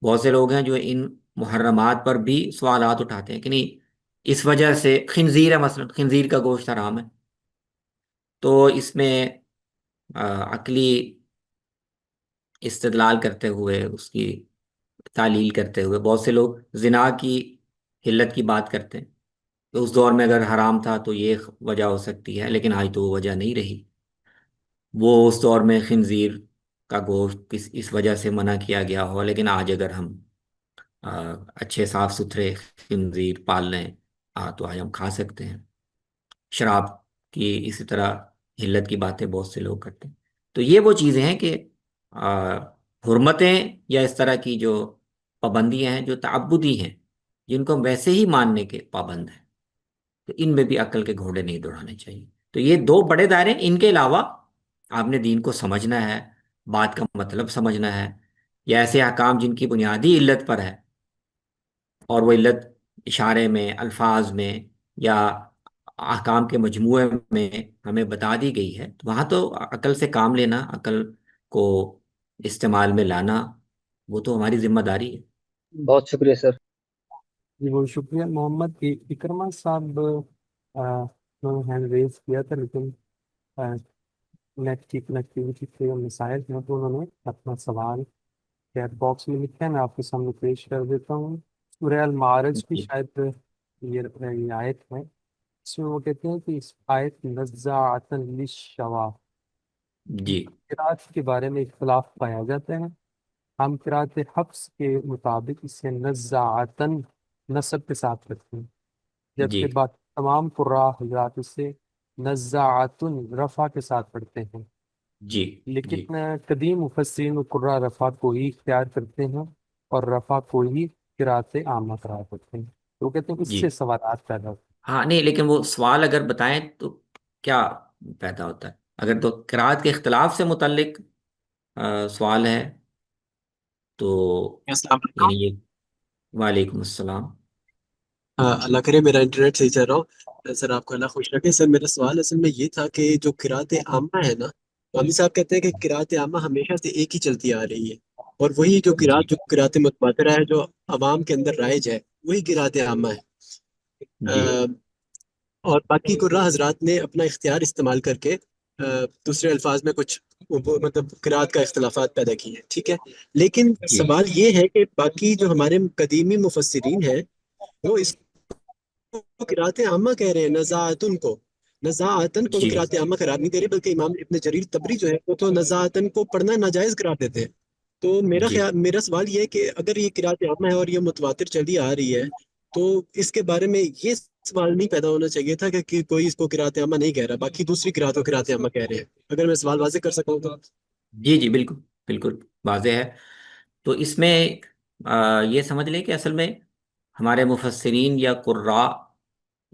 بہت سے لوگ ہیں جو ان محرمات پر بھی سوالات اٹھاتے ہیں کہ نہیں اس وجہ سے خنزیر ہے، مثلا خنزیر کا گوشت حرام ہے، تو اس میں عقلی استدلال کرتے ہوئے، اس کی تعلیل کرتے ہوئے بہت سے لوگ زنا کی حلت کی بات کرتے ہیں کہ اس دور میں اگر حرام تھا تو یہ وجہ ہو سکتی ہے، لیکن آج تو وہ وجہ نہیں رہی. وہ اس دور میں خنزیر کا گوشت اس وجہ سے منع کیا گیا ہو، لیکن آج اگر ہم اچھے صاف ستھرے خنزیر پال لیں تو آج ہم کھا سکتے ہیں. شراب کی اسی طرح حلت کی باتیں بہت سے لوگ کرتے ہیں. تو یہ وہ چیزیں ہیں کہ حرمتیں یا اس طرح کی جو پابندیاں ہیں جو تعبدی ہیں، جن کو ہم ویسے ہی ماننے کے پابند ہیں، تو ان میں بھی عقل کے گھوڑے نہیں دوڑانے چاہیے. تو یہ دو بڑے دائرے ہیں. ان کے علاوہ آپ نے دین کو سمجھنا ہے، بات کا مطلب سمجھنا ہے، یا ایسے احکام جن کی بنیادی علت پر ہے اور وہ علت اشارے میں، الفاظ میں یا احکام کے مجموعے میں ہمیں بتا دی گئی ہے، تو وہاں تو عقل سے کام لینا، عقل کو استعمال میں لانا، وہ تو ہماری ذمہ داری ہے. بہت شکریہ سر. جی بہت شکریہ. محمد اکرما صاحب نے ہینڈ ریز کیا تھا، لیکن نیٹ کی کنیکٹیوٹی کے مسائل ہیں تو انہوں نے اپنا سوال چیٹ باکس میں لکھا ہے، میں آپ کے سامنے پیش کر دیتا ہوں. سورہ المعارج کی جی شاید یہ آیت ہے، اس میں وہ کہتے ہیں کہ اس آیت نزاعۃ للشوا، جی قرأت کے بارے میں اختلاف پایا جاتا ہے. ہم قرأت حفص کے مطابق اسے نزاعتن نصب کے ساتھ رکھتے ہیں، جی جبکہ باقی تمام قراء حضرات اسے نزاعتن رفع کے ساتھ پڑھتے ہیں. جی جی لیکن قدیم مفسرین و قراء رفع کو ہی اختیار کرتے ہیں اور رفع کو ہی قرأت عامہ قرار کرتے ہیں. تو وہ کہتے ہیں اس جی. سے سوالات پیدا ہوتے ہاں نہیں، لیکن وہ سوال اگر بتائیں تو کیا پیدا ہوتا ہے؟ اگر تو قرآت کے اختلاف سے متعلق سوال ہے تو السلام علیکم. یعنی یہ. وعلیکم السلام. اللہ کرے میرا انٹرنیٹ صحیح چل رہا ہو. سر آپ کو اللہ خوش رکھے. سر میرا سوال اصل میں یہ تھا کہ جو قرأت عامہ ہے نا، مولوی صاحب کہتے ہیں کہ قرأت عامہ ہمیشہ سے ایک ہی چلتی آ رہی ہے، اور وہی جو جی قرأت متواترہ ہے جو عوام کے اندر رائج ہے، وہی قرأت عامہ ہے. جی آ، اور باقی قراء حضرات نے اپنا اختیار استعمال کر کے دوسرے الفاظ میں کچھ مطلب قرأت کا اختلافات پیدا کیے ہیں، ٹھیک ہے. لیکن جی سوال یہ ہے کہ باقی جو ہمارے قدیمی مفسرین ہیں وہ اس کو قرأت عامہ کہہ رہے ہیں، نزاعتن کو وہ جی قرأت عامہ قرار نہیں دے رہے، بلکہ امام ابن جریر تبری جو ہے وہ تو نزاعتن کو پڑھنا ناجائز قرار دیتے ہیں. تو جی میرا سوال یہ ہے کہ اگر یہ قرأت عامہ ہے اور یہ متواتر چلی آ رہی ہے، تو اس کے بارے میں یہ سوال نہیں پیدا ہونا چاہیے تھا کہ کوئی اس کو قرأت عامہ نہیں کہہ رہا، باقی دوسری قرأت کو قرأت عامہ کہہ رہے ہیں. اگر میں سوال واضح کر سکوں تو. جی جی بالکل بالکل واضح ہے. تو اس میں یہ سمجھ لیں کہ اصل میں ہمارے مفسرین یا قراء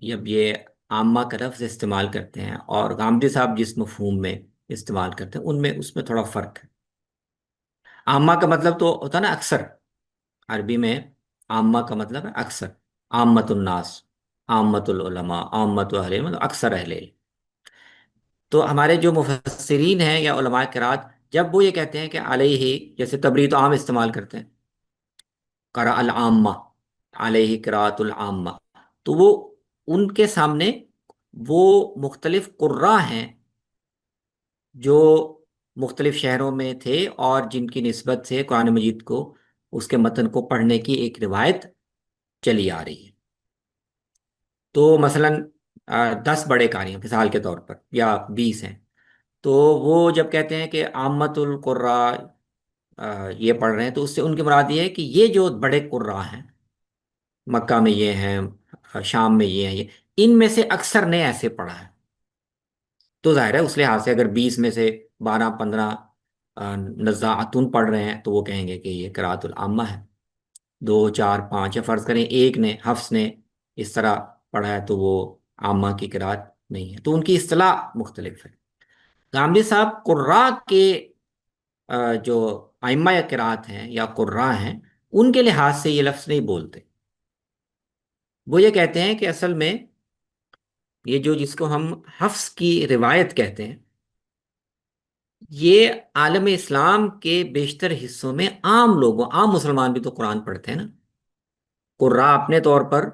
جب یہ عامہ کا لفظ استعمال کرتے ہیں اور غامدی صاحب جس مفہوم میں استعمال کرتے ہیں ان میں اس میں تھوڑا فرق ہے. عامہ کا مطلب تو ہوتا ہے نا اکثر، عربی میں عامہ کا مطلب ہے اکثر، عامت الناس، عامت العلماء، عامت اہل علم، مطلب اکثر اہل علم. تو ہمارے جو مفسرین ہیں یا علماء قرات، جب وہ یہ کہتے ہیں کہ علیہ، جیسے تبری تو عام استعمال کرتے ہیں، قرأ العامہ، علیہ قراءت العامہ، تو وہ ان کے سامنے وہ مختلف قراء ہیں جو مختلف شہروں میں تھے اور جن کی نسبت سے قرآن مجید کو، اس کے متن کو پڑھنے کی ایک روایت چلی آ رہی ہے. تو مثلا 10 بڑے قاری ہیں مثال کے طور پر یا 20 ہیں، تو وہ جب کہتے ہیں کہ عامت القراء یہ پڑھ رہے ہیں، تو اس سے ان کی مراد یہ ہے کہ یہ جو بڑے قراء ہیں، مکہ میں یہ ہیں، شام میں یہ ہیں، یہ ان میں سے اکثر نے ایسے پڑھا ہے. تو ظاہر ہے اس لحاظ سے اگر 20 میں سے 12 15 نزاعتن پڑھ رہے ہیں تو وہ کہیں گے کہ یہ قرأت العامہ ہے. 2 4 5 یا فرض کریں ایک نے، حفص نے اس طرح پڑھا ہے تو وہ عامہ کی قرأت نہیں ہے. تو ان کی اصطلاح مختلف ہے. غامدی صاحب قراء کے جو ائمہ یا قرأت ہیں یا قراء ہیں، ان کے لحاظ سے یہ لفظ نہیں بولتے. وہ یہ کہتے ہیں کہ اصل میں یہ جو جس کو ہم حفظ کی روایت کہتے ہیں، یہ عالم اسلام کے بیشتر حصوں میں عام لوگوں، عام مسلمان بھی تو قرآن پڑھتے ہیں نا. قراء اپنے طور پر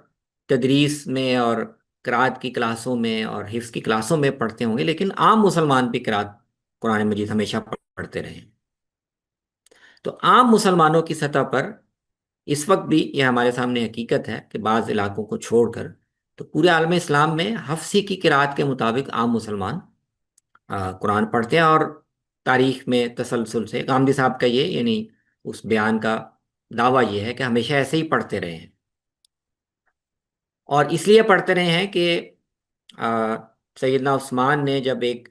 تدریس میں اور قرآت کی کلاسوں میں اور حفظ کی کلاسوں میں پڑھتے ہوں گے، لیکن عام مسلمان بھی قرآت قرآن مجید ہمیشہ پڑھتے رہے ہیں. تو عام مسلمانوں کی سطح پر اس وقت بھی یہ ہمارے سامنے حقیقت ہے کہ بعض علاقوں کو چھوڑ کر تو پورے عالم اسلام میں حفظ کی قرآت کے مطابق عام مسلمان قرآن پڑھتے ہیں. اور تاریخ میں تسلسل سے غامدی صاحب کا یہ یعنی اس بیان کا دعویٰ یہ ہے کہ ہمیشہ ایسے ہی پڑھتے رہے ہیں، اور اس لیے پڑھتے رہے ہیں کہ سیدنا عثمان نے جب ایک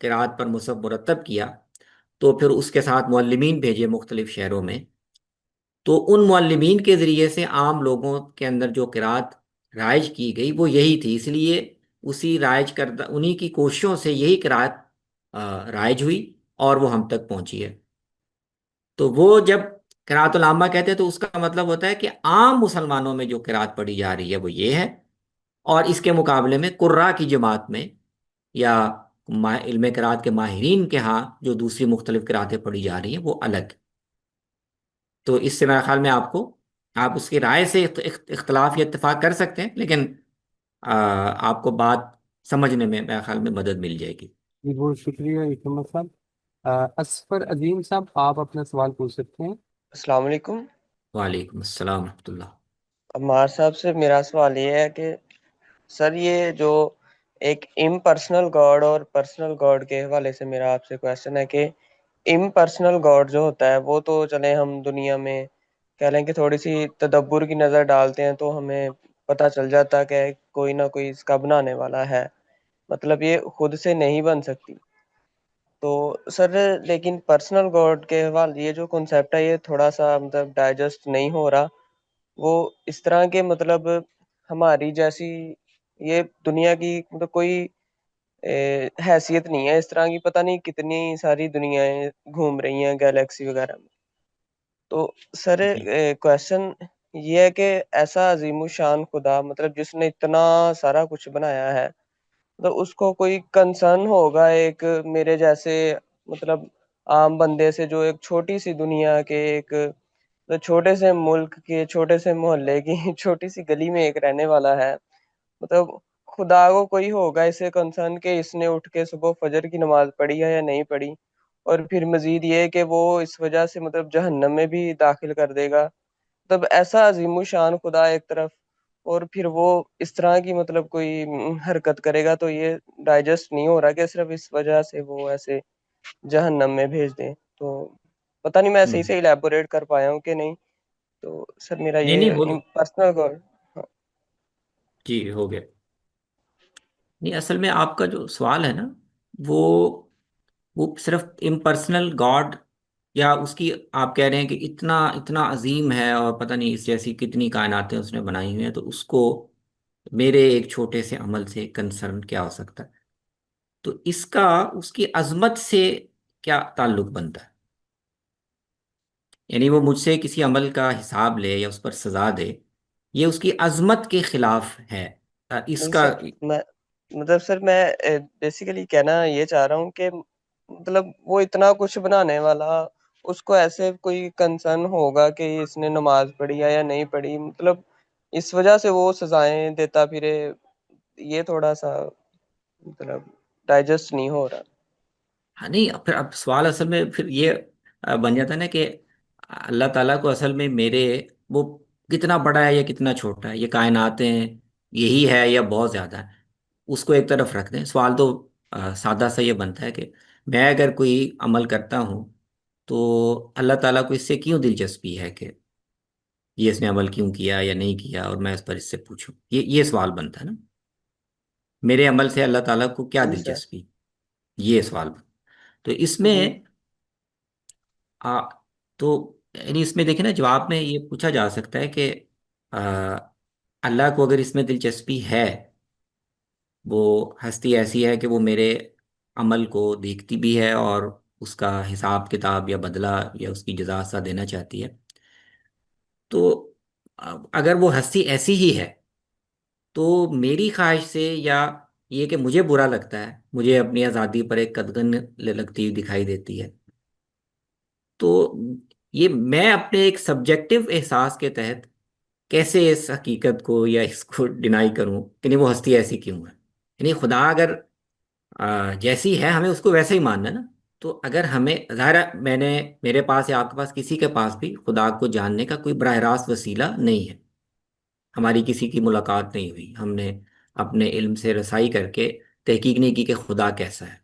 قرآت پر مصحف مرتب کیا تو پھر اس کے ساتھ معلمین بھیجے مختلف شہروں میں، تو ان معلمین کے ذریعے سے عام لوگوں کے اندر جو قرآت رائج کی گئی وہ یہی تھی. اس لیے اسی رائج کردہ انہی کی کوششوں سے یہی قرآت رائج ہوئی اور وہ ہم تک پہنچی ہے. تو وہ جب قرأت العامہ کہتے ہیں تو اس کا مطلب ہوتا ہے کہ عام مسلمانوں میں جو قرأت پڑھی جا رہی ہے وہ یہ ہے، اور اس کے مقابلے میں قراء کی جماعت میں یا علم قرأت کے ماہرین کے ہاں جو دوسری مختلف قرأتیں پڑھی جا رہی ہیں وہ الگ. تو اس سے میرے خیال میں آپ اس کی رائے سے اختلاف یا اتفاق کر سکتے ہیں، لیکن آپ کو بات سمجھنے میں میرے خیال میں مدد مل جائے گی. جی بہت شکریہ اکرم صاحب. اسفر عظیم صاحب آپ اپنا سوال پوچھ سکتے ہیں. السلام علیکم. وعلیکم السلام ورحمۃ اللہ. عمار صاحب سے میرا سوال یہ ہے کہ سر یہ جو ایک امپرسنل گاڈ اور پرسنل گاڈ کے حوالے سے میرا آپ سے کویشچن ہے کہ امپرسنل گاڈ جو ہوتا ہے وہ تو چلیں ہم دنیا میں کہہ لیں کہ تھوڑی سی تدبر کی نظر ڈالتے ہیں تو ہمیں پتہ چل جاتا کہ کوئی نہ کوئی اس کا بنانے والا ہے، مطلب یہ خود سے نہیں بن سکتی. تو سر لیکن پرسنل گاڈ کے حوالے یہ جو کنسیپٹ ہے یہ تھوڑا سا مطلب ڈائجسٹ نہیں ہو رہا. وہ اس طرح کے مطلب ہماری جیسی یہ دنیا کی مطلب کوئی حیثیت نہیں ہے، اس طرح کی پتہ نہیں کتنی ساری دنیایں گھوم رہی ہیں گیلیکسی وغیرہ میں. تو سر کویشچن یہ ہے کہ ایسا عظیم الشان خدا مطلب جس نے اتنا سارا کچھ بنایا ہے، تو اس کو کوئی کنسرن ہوگا ایک میرے جیسے مطلب عام بندے سے جو ایک چھوٹی سی دنیا کے ایک چھوٹے سے ملک کے چھوٹے سے محلے کی چھوٹی سی گلی میں ایک رہنے والا ہے، مطلب خدا کو کوئی ہوگا اسے کنسرن کہ اس نے اٹھ کے صبح فجر کی نماز پڑھی ہے یا نہیں پڑھی، اور پھر مزید یہ کہ وہ اس وجہ سے مطلب جہنم میں بھی داخل کر دے گا. تب ایسا عظیم الشان خدا ایک طرف اور پھر وہ اس طرح کی مطلب کوئی حرکت کرے گا، تو یہ ڈائجسٹ نہیں ہو رہا کہ صرف اس وجہ سے وہ ایسے جہنم میں بھیج دیں. تو پتہ نہیں میں صحیح سے الیبوریٹ کر پایا ہوں کہ نہیں. تو سر میرا نہیں یہ پرسنل گول. جی ہو گیا. نہیں اصل میں آپ کا جو سوال ہے نا وہ صرف امپرسنل گاڈ یا اس کی آپ کہہ رہے ہیں کہ اتنا اتنا عظیم ہے اور پتہ نہیں اس جیسی کتنی کائناتیں اس نے بنائی ہوئی ہیں، تو اس کو میرے ایک چھوٹے سے عمل سے کنسرن کیا ہو سکتا ہے. تو اس کی عظمت سے کیا تعلق بنتا ہے؟ یعنی وہ مجھ سے کسی عمل کا حساب لے یا اس پر سزا دے، یہ اس کی عظمت کے خلاف ہے. اس کا مطلب سر میں بیسیکلی کہنا یہ چاہ رہا ہوں کہ مطلب وہ اتنا کچھ بنانے والا اس کو ایسے کوئی کنسرن ہوگا کہ اس نے نماز پڑھی ہے یا نہیں پڑھی، مطلب اس وجہ سے وہ سزائیں دیتا پھرے. یہ تھوڑا سا مطلب ڈائجسٹ نہیں ہو رہا. ہاں نہیں پھر اب سوال اصل میں پھر یہ بن جاتا ہے نا کہ اللہ تعالیٰ کو اصل میں وہ کتنا بڑا ہے یا کتنا چھوٹا ہے، یہ کائناتیں یہی ہے یا بہت زیادہ ہے، اس کو ایک طرف رکھ دیں. سوال تو سادہ سا یہ بنتا ہے کہ میں اگر کوئی عمل کرتا ہوں تو اللہ تعالیٰ کو اس سے کیوں دلچسپی ہے کہ یہ اس نے عمل کیوں کیا یا نہیں کیا، اور میں اس پر اس سے پوچھوں. یہ سوال بنتا ہے نا، میرے عمل سے اللہ تعالیٰ کو کیا دلچسپی، یہ سوال بنتا. تو اس میں تو یعنی اس میں دیکھیں نا جواب میں یہ پوچھا جا سکتا ہے کہ اللہ کو اگر اس میں دلچسپی ہے، وہ ہستی ایسی ہے کہ وہ میرے عمل کو دیکھتی بھی ہے اور اس کا حساب کتاب یا بدلہ یا اس کی جزا سا دینا چاہتی ہے، تو اگر وہ ہستی ایسی ہی ہے تو میری خواہش سے یا یہ کہ مجھے برا لگتا ہے، مجھے اپنی آزادی پر ایک قدغن لگتی ہوئی دکھائی دیتی ہے، تو یہ میں اپنے ایک سبجیکٹو احساس کے تحت کیسے اس حقیقت کو یا اس کو ڈینائی کروں کہ نہیں وہ ہستی ایسی کیوں ہے؟ یعنی خدا اگر جیسی ہے ہمیں اس کو ویسے ہی ماننا ہے نا. تو اگر ہمیں ظاہر ہے میرے پاس یا آپ کے پاس کسی کے پاس بھی خدا کو جاننے کا کوئی براہ راست وسیلہ نہیں ہے، ہماری کسی کی ملاقات نہیں ہوئی، ہم نے اپنے علم سے رسائی کر کے تحقیق نہیں کی کہ خدا کیسا ہے.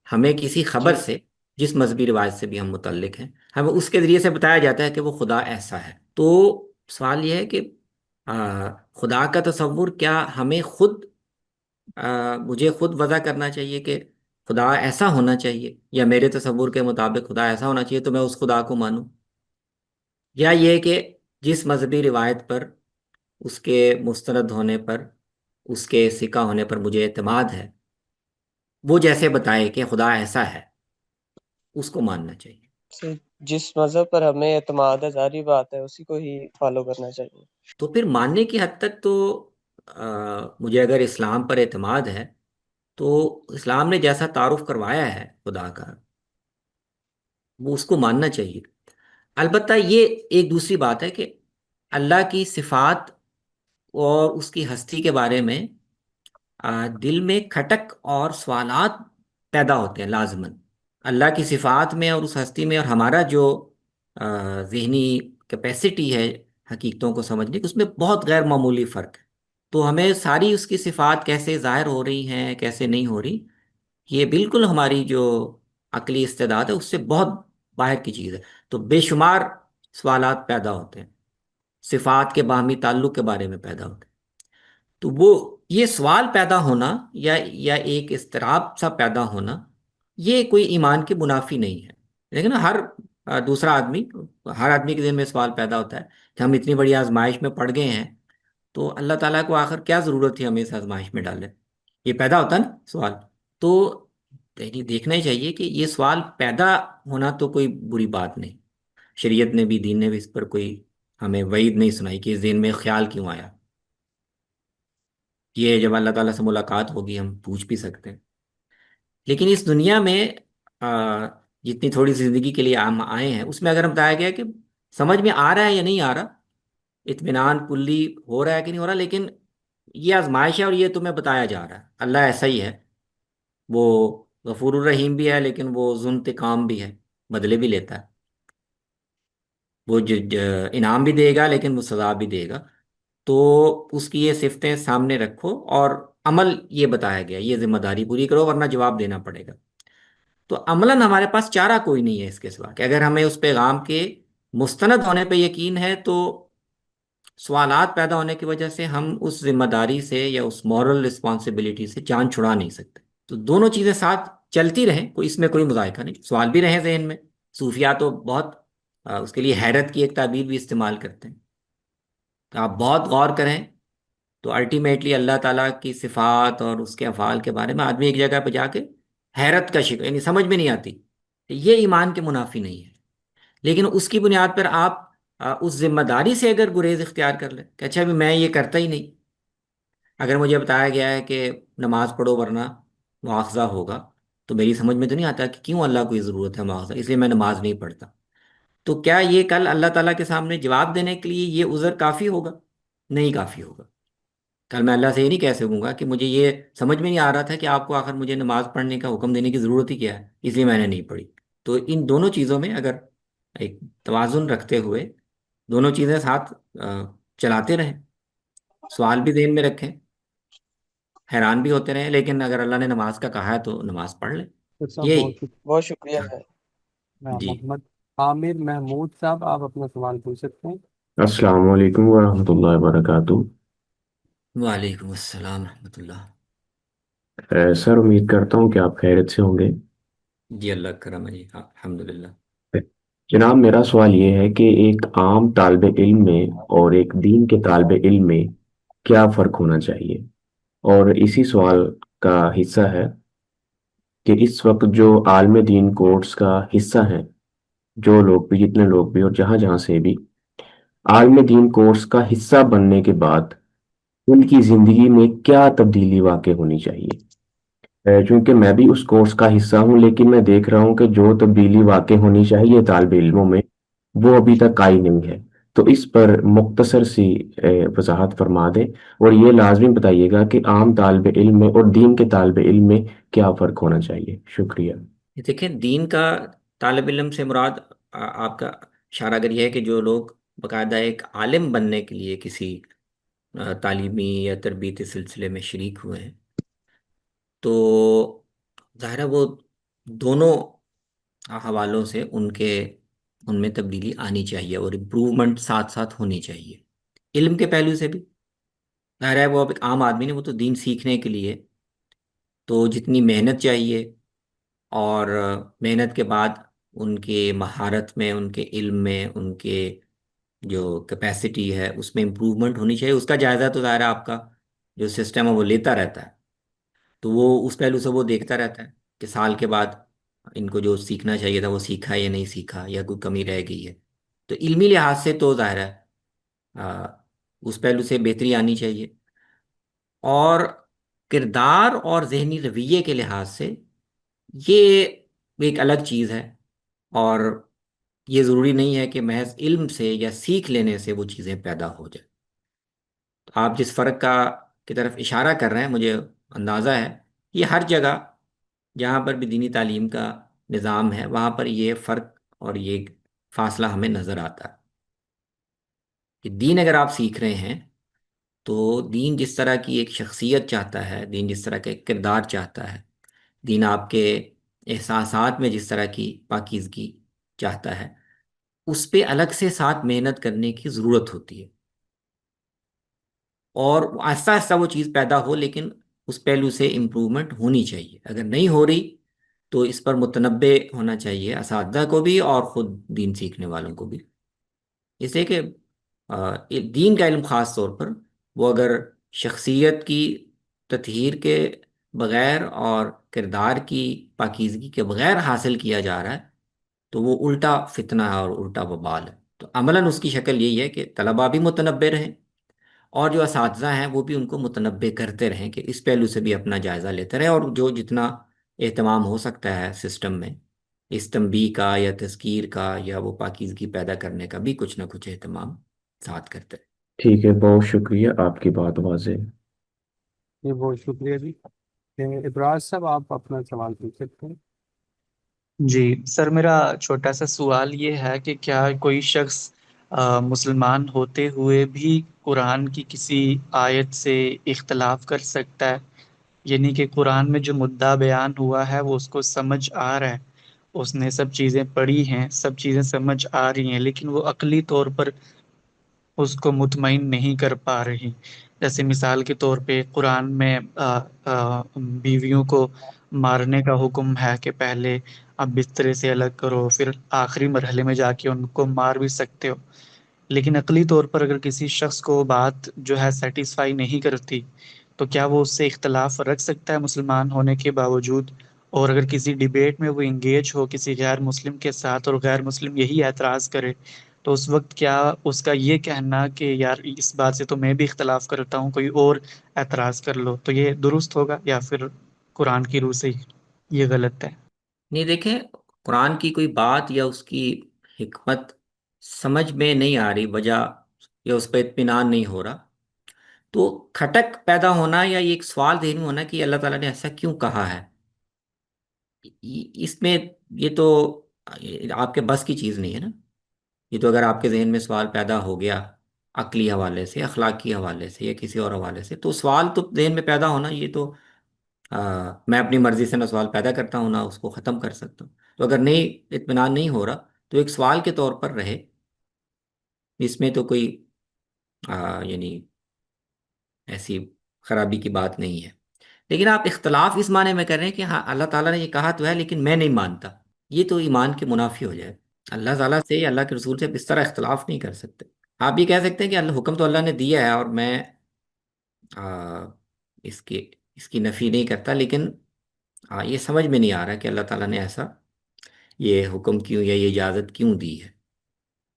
ہمیں کسی خبر جی سے، جس مذہبی روایت سے بھی ہم متعلق ہیں، ہمیں اس کے ذریعے سے بتایا جاتا ہے کہ وہ خدا ایسا ہے. تو سوال یہ ہے کہ خدا کا تصور کیا ہمیں خود مجھے خود وضع کرنا چاہیے کہ خدا ایسا ہونا چاہیے، یا میرے تصور کے مطابق خدا ایسا ہونا چاہیے تو میں اس خدا کو مانوں، یا یہ کہ جس مذہبی روایت پر، اس کے مستند ہونے پر، اس کے سکہ ہونے پر مجھے اعتماد ہے، وہ جیسے بتائے کہ خدا ایسا ہے اس کو ماننا چاہیے. سے جس مذہب پر ہمیں اعتماد ہے ظاہری بات ہے اسی کو ہی فالو کرنا چاہیے. تو پھر ماننے کی حد تک تو مجھے اگر اسلام پر اعتماد ہے تو اسلام نے جیسا تعارف کروایا ہے خدا کا وہ اس کو ماننا چاہیے. البتہ یہ ایک دوسری بات ہے کہ اللہ کی صفات اور اس کی ہستی کے بارے میں دل میں کھٹک اور سوالات پیدا ہوتے ہیں لازماً. اللہ کی صفات میں اور اس ہستی میں اور ہمارا جو ذہنی کیپیسٹی ہے حقیقتوں کو سمجھنے کی، اس میں بہت غیر معمولی فرق ہے. تو ہمیں ساری اس کی صفات کیسے ظاہر ہو رہی ہیں کیسے نہیں ہو رہی، یہ بالکل ہماری جو عقلی استعداد ہے اس سے بہت باہر کی چیز ہے. تو بے شمار سوالات پیدا ہوتے ہیں، صفات کے باہمی تعلق کے بارے میں پیدا ہوتے ہیں. تو وہ یہ سوال پیدا ہونا یا ایک اضطراب سا پیدا ہونا، یہ کوئی ایمان کی منافی نہیں ہے. لیکن ہر دوسرا آدمی، ہر آدمی کے ذہن میں سوال پیدا ہوتا ہے کہ ہم اتنی بڑی آزمائش میں پڑ گئے ہیں تو اللہ تعالیٰ کو آخر کیا ضرورت تھی ہمیں اس آزمائش میں ڈالے، یہ پیدا ہوتا ہے نا سوال. تو دیکھنا ہی چاہیے کہ یہ سوال پیدا ہونا تو کوئی بری بات نہیں، شریعت نے بھی، دین نے بھی اس پر کوئی ہمیں وعید نہیں سنائی کہ اس دین میں خیال کیوں آیا. یہ جب اللہ تعالیٰ سے ملاقات ہوگی ہم پوچھ بھی سکتے ہیں. لیکن اس دنیا میں جتنی تھوڑی سی زندگی کے لیے ہم آئے ہیں اس میں اگر ہم بتایا گیا کہ سمجھ میں آ رہا ہے یا نہیں آ رہا، اطمینان کلی ہو رہا ہے کہ نہیں ہو رہا، لیکن یہ آزمائش ہے اور یہ تمہیں بتایا جا رہا ہے اللہ ایسا ہی ہے، وہ غفور الرحیم بھی ہے لیکن وہ ذو انتقام بھی ہے، بدلے بھی لیتا ہے، وہ انعام بھی دے گا لیکن وہ سزا بھی دے گا. تو اس کی یہ صفتیں سامنے رکھو اور عمل یہ بتایا گیا، یہ ذمہ داری پوری کرو ورنہ جواب دینا پڑے گا. تو عملاً ہمارے پاس چارہ کوئی نہیں ہے اس کے سوا کہ اگر ہمیں اس پیغام کے مستند ہونے پہ یقین ہے تو سوالات پیدا ہونے کی وجہ سے ہم اس ذمہ داری سے یا اس مورل رسپانسبلٹی سے جان چھڑا نہیں سکتے. تو دونوں چیزیں ساتھ چلتی رہیں، کوئی اس میں کوئی مذائقہ نہیں، سوال بھی رہیں ذہن میں. صوفیہ تو بہت اس کے لیے حیرت کی ایک تعبیر بھی استعمال کرتے ہیں. تو آپ بہت غور کریں تو الٹیمیٹلی اللہ تعالیٰ کی صفات اور اس کے افعال کے بارے میں آدمی ایک جگہ پہ جا کے حیرت کا شکار، یعنی سمجھ میں نہیں آتی. یہ ایمان کے منافی نہیں ہے، لیکن اس کی بنیاد پر آپ اس ذمہ داری سے اگر گریز اختیار کر لیں کہ اچھا بھی میں یہ کرتا ہی نہیں، اگر مجھے بتایا گیا ہے کہ نماز پڑھو ورنہ مواخذہ ہوگا، تو میری سمجھ میں تو نہیں آتا کہ کیوں اللہ کو یہ ضرورت ہے مواخذہ، اس لیے میں نماز نہیں پڑھتا. تو کیا یہ کل اللہ تعالیٰ کے سامنے جواب دینے کے لیے یہ عذر کافی ہوگا؟ نہیں کافی ہوگا. کل میں اللہ سے یہ نہیں کہہ سکوں گا کہ مجھے یہ سمجھ میں نہیں آ رہا تھا کہ آپ کو آخر مجھے نماز پڑھنے کا حکم دینے کی ضرورت ہی کیا ہے، اس لیے میں نے نہیں پڑھی. تو ان دونوں چیزوں میں اگر ایک توازن رکھتے ہوئے دونوں چیزیں ساتھ چلاتے رہیں، سوال بھی ذہن میں رکھیں، حیران بھی ہوتے رہیں، لیکن اگر اللہ نے نماز کا کہا ہے تو نماز پڑھ لیں. صاحب یہی بہت بہت شکریہ ہے. جی. محمد عامر محمود صاحب، آپ اپنا سوال پوچھ سکتے ہیں. السلام علیکم ورحمۃ اللہ وبرکاتہ. وعلیکم السلام ورحمۃ اللہ. سر امید کرتا ہوں کہ آپ خیریت سے ہوں گے. جی اللہ کا کرم ہے جی، الحمدللہ. جناب میرا سوال یہ ہے کہ ایک عام طالب علم میں اور ایک دین کے طالب علم میں کیا فرق ہونا چاہیے؟ اور اسی سوال کا حصہ ہے کہ اس وقت جو عالم دین کورس کا حصہ ہیں، جو لوگ بھی، جتنے لوگ بھی اور جہاں جہاں سے بھی عالم دین کورس کا حصہ بننے کے بعد ان کی زندگی میں کیا تبدیلی واقع ہونی چاہیے؟ چونکہ میں بھی اس کورس کا حصہ ہوں، لیکن میں دیکھ رہا ہوں کہ جو تبدیلی واقع ہونی چاہیے طالب علموں میں وہ ابھی تک آئی نہیں ہے۔ تو اس پر مختصر سی وضاحت فرما دیں، اور یہ لازمی بتائیے گا کہ عام طالب علم میں اور دین کے طالب علم میں کیا فرق ہونا چاہیے۔ شکریہ۔ دیکھیں، دین کا طالب علم سے مراد آپ کا اشارہ اگر یہ ہے کہ جو لوگ باقاعدہ ایک عالم بننے کے لیے کسی تعلیمی یا تربیتی سلسلے میں شریک ہوئے ہیں، تو ظاہر ہے وہ دونوں حوالوں سے ان میں تبدیلی آنی چاہیے اور امپروومنٹ ساتھ ساتھ ہونی چاہیے۔ علم کے پہلو سے بھی ظاہر ہے وہ اب ایک عام آدمی نے، وہ تو دین سیکھنے کے لیے تو جتنی محنت چاہیے، اور محنت کے بعد ان کے مہارت میں، ان کے علم میں، ان کے جو کیپیسٹی ہے اس میں امپروومنٹ ہونی چاہیے۔ اس کا جائزہ تو ظاہر ہے آپ کا جو سسٹم ہے وہ لیتا رہتا ہے، تو وہ اس پہلو سے وہ دیکھتا رہتا ہے کہ سال کے بعد ان کو جو سیکھنا چاہیے تھا وہ سیکھا یا نہیں سیکھا، یا کوئی کمی رہ گئی ہے۔ تو علمی لحاظ سے تو ظاہر ہے آ، اس پہلو سے بہتری آنی چاہیے، اور کردار اور ذہنی رویے کے لحاظ سے یہ ایک الگ چیز ہے، اور یہ ضروری نہیں ہے کہ محض علم سے یا سیکھ لینے سے وہ چیزیں پیدا ہو جائیں۔ آپ جس فرق کی طرف اشارہ کر رہے ہیں، مجھے اندازہ ہے یہ ہر جگہ جہاں پر بھی دینی تعلیم کا نظام ہے وہاں پر یہ فرق اور یہ فاصلہ ہمیں نظر آتا ہے کہ دین اگر آپ سیکھ رہے ہیں تو دین جس طرح کی ایک شخصیت چاہتا ہے، دین جس طرح کا ایک کردار چاہتا ہے، دین آپ کے احساسات میں جس طرح کی پاکیزگی چاہتا ہے، اس پہ الگ سے ساتھ محنت کرنے کی ضرورت ہوتی ہے، اور آہستہ آہستہ وہ چیز پیدا ہو، لیکن اس پہلو سے امپروومنٹ ہونی چاہیے۔ اگر نہیں ہو رہی تو اس پر متنبع ہونا چاہیے اساتذہ کو بھی اور خود دین سیکھنے والوں کو بھی، اس لیے کہ دین کا علم خاص طور پر وہ اگر شخصیت کی تطہیر کے بغیر اور کردار کی پاکیزگی کے بغیر حاصل کیا جا رہا ہے تو وہ الٹا فتنہ ہے اور الٹا وبال ہے۔ تو عملاً اس کی شکل یہی ہے کہ طلباء بھی متنبع رہیں، اور جو اساتذہ ہیں وہ بھی ان کو متنبع کرتے رہیں کہ اس پہلو سے بھی اپنا جائزہ لیتے رہیں، اور جو جتنا اہتمام ہو سکتا ہے سسٹم میں اس تنبیہ کا یا تذکیر کا یا وہ پاکیزگی پیدا کرنے کا بھی کچھ نہ کچھ اہتمام ساتھ کرتے رہیں۔ ٹھیک ہے، بہت شکریہ، آپ کی بات واضح ہے۔ یہ بہت شکریہ جی۔ ابراز صاحب آپ اپنا سوال پوچھ سکتے ہیں۔ جی سر، میرا چھوٹا سا سوال یہ ہے کہ کیا کوئی شخص مسلمان ہوتے ہوئے بھی قرآن کی کسی آیت سے اختلاف کر سکتا ہے؟ یعنی کہ قرآن میں جو مدعا بیان ہوا ہے وہ اس کو سمجھ آ رہا ہے، اس نے سب چیزیں پڑھی ہیں، سب چیزیں سمجھ آ رہی ہیں، لیکن وہ عقلی طور پر اس کو مطمئن نہیں کر پا رہی۔ جیسے مثال کے طور پہ قرآن میں بیویوں کو مارنے کا حکم ہے کہ پہلے آپ بسترے سے الگ کرو، پھر آخری مرحلے میں جا کے ان کو مار بھی سکتے ہو، لیکن عقلی طور پر اگر کسی شخص کو بات جو ہے سیٹسفائی نہیں کرتی تو کیا وہ اس سے اختلاف رکھ سکتا ہے مسلمان ہونے کے باوجود؟ اور اگر کسی ڈیبیٹ میں وہ انگیج ہو کسی غیر مسلم کے ساتھ اور غیر مسلم یہی اعتراض کرے، تو اس وقت کیا اس کا یہ کہنا کہ یار اس بات سے تو میں بھی اختلاف کرتا ہوں، کوئی اور اعتراض کر لو، تو یہ درست ہوگا یا پھر قرآن کی روح سے یہ غلط ہے؟ نہیں، دیکھیں، قرآن کی کوئی بات یا اس کی حکمت سمجھ میں نہیں آ رہی، وجہ یا اس پہ اطمینان نہیں ہو رہا، تو کھٹک پیدا ہونا یا یہ ایک سوال ذہن میں ہونا کہ اللہ تعالیٰ نے ایسا کیوں کہا ہے، اس میں یہ تو آپ کے بس کی چیز نہیں ہے نا۔ یہ تو اگر آپ کے ذہن میں سوال پیدا ہو گیا عقلی حوالے سے، اخلاقی حوالے سے یا کسی اور حوالے سے، تو سوال تو ذہن میں پیدا ہونا، یہ تو میں اپنی مرضی سے نہ سوال پیدا کرتا ہوں نہ اس کو ختم کر سکتا ہوں۔ تو اگر نہیں اطمینان نہیں ہو رہا تو ایک سوال کے طور پر رہے، اس میں تو کوئی یعنی ایسی خرابی کی بات نہیں ہے۔ لیکن آپ اختلاف اس معنی میں کر رہے ہیں کہ ہاں اللہ تعالیٰ نے یہ کہا تو ہے لیکن میں نہیں مانتا، یہ تو ایمان کے منافی ہو جائے۔ اللہ تعالیٰ سے یا اللہ کے رسول سے اس طرح اختلاف نہیں کر سکتے۔ آپ یہ کہہ سکتے ہیں کہ اللہ حکم تو اللہ نے دیا ہے اور میں آ، اس کی اس کی نفی نہیں کرتا، لیکن یہ سمجھ میں نہیں آ رہا کہ اللہ تعالیٰ نے ایسا یہ حکم کیوں یا یہ اجازت کیوں دی ہے،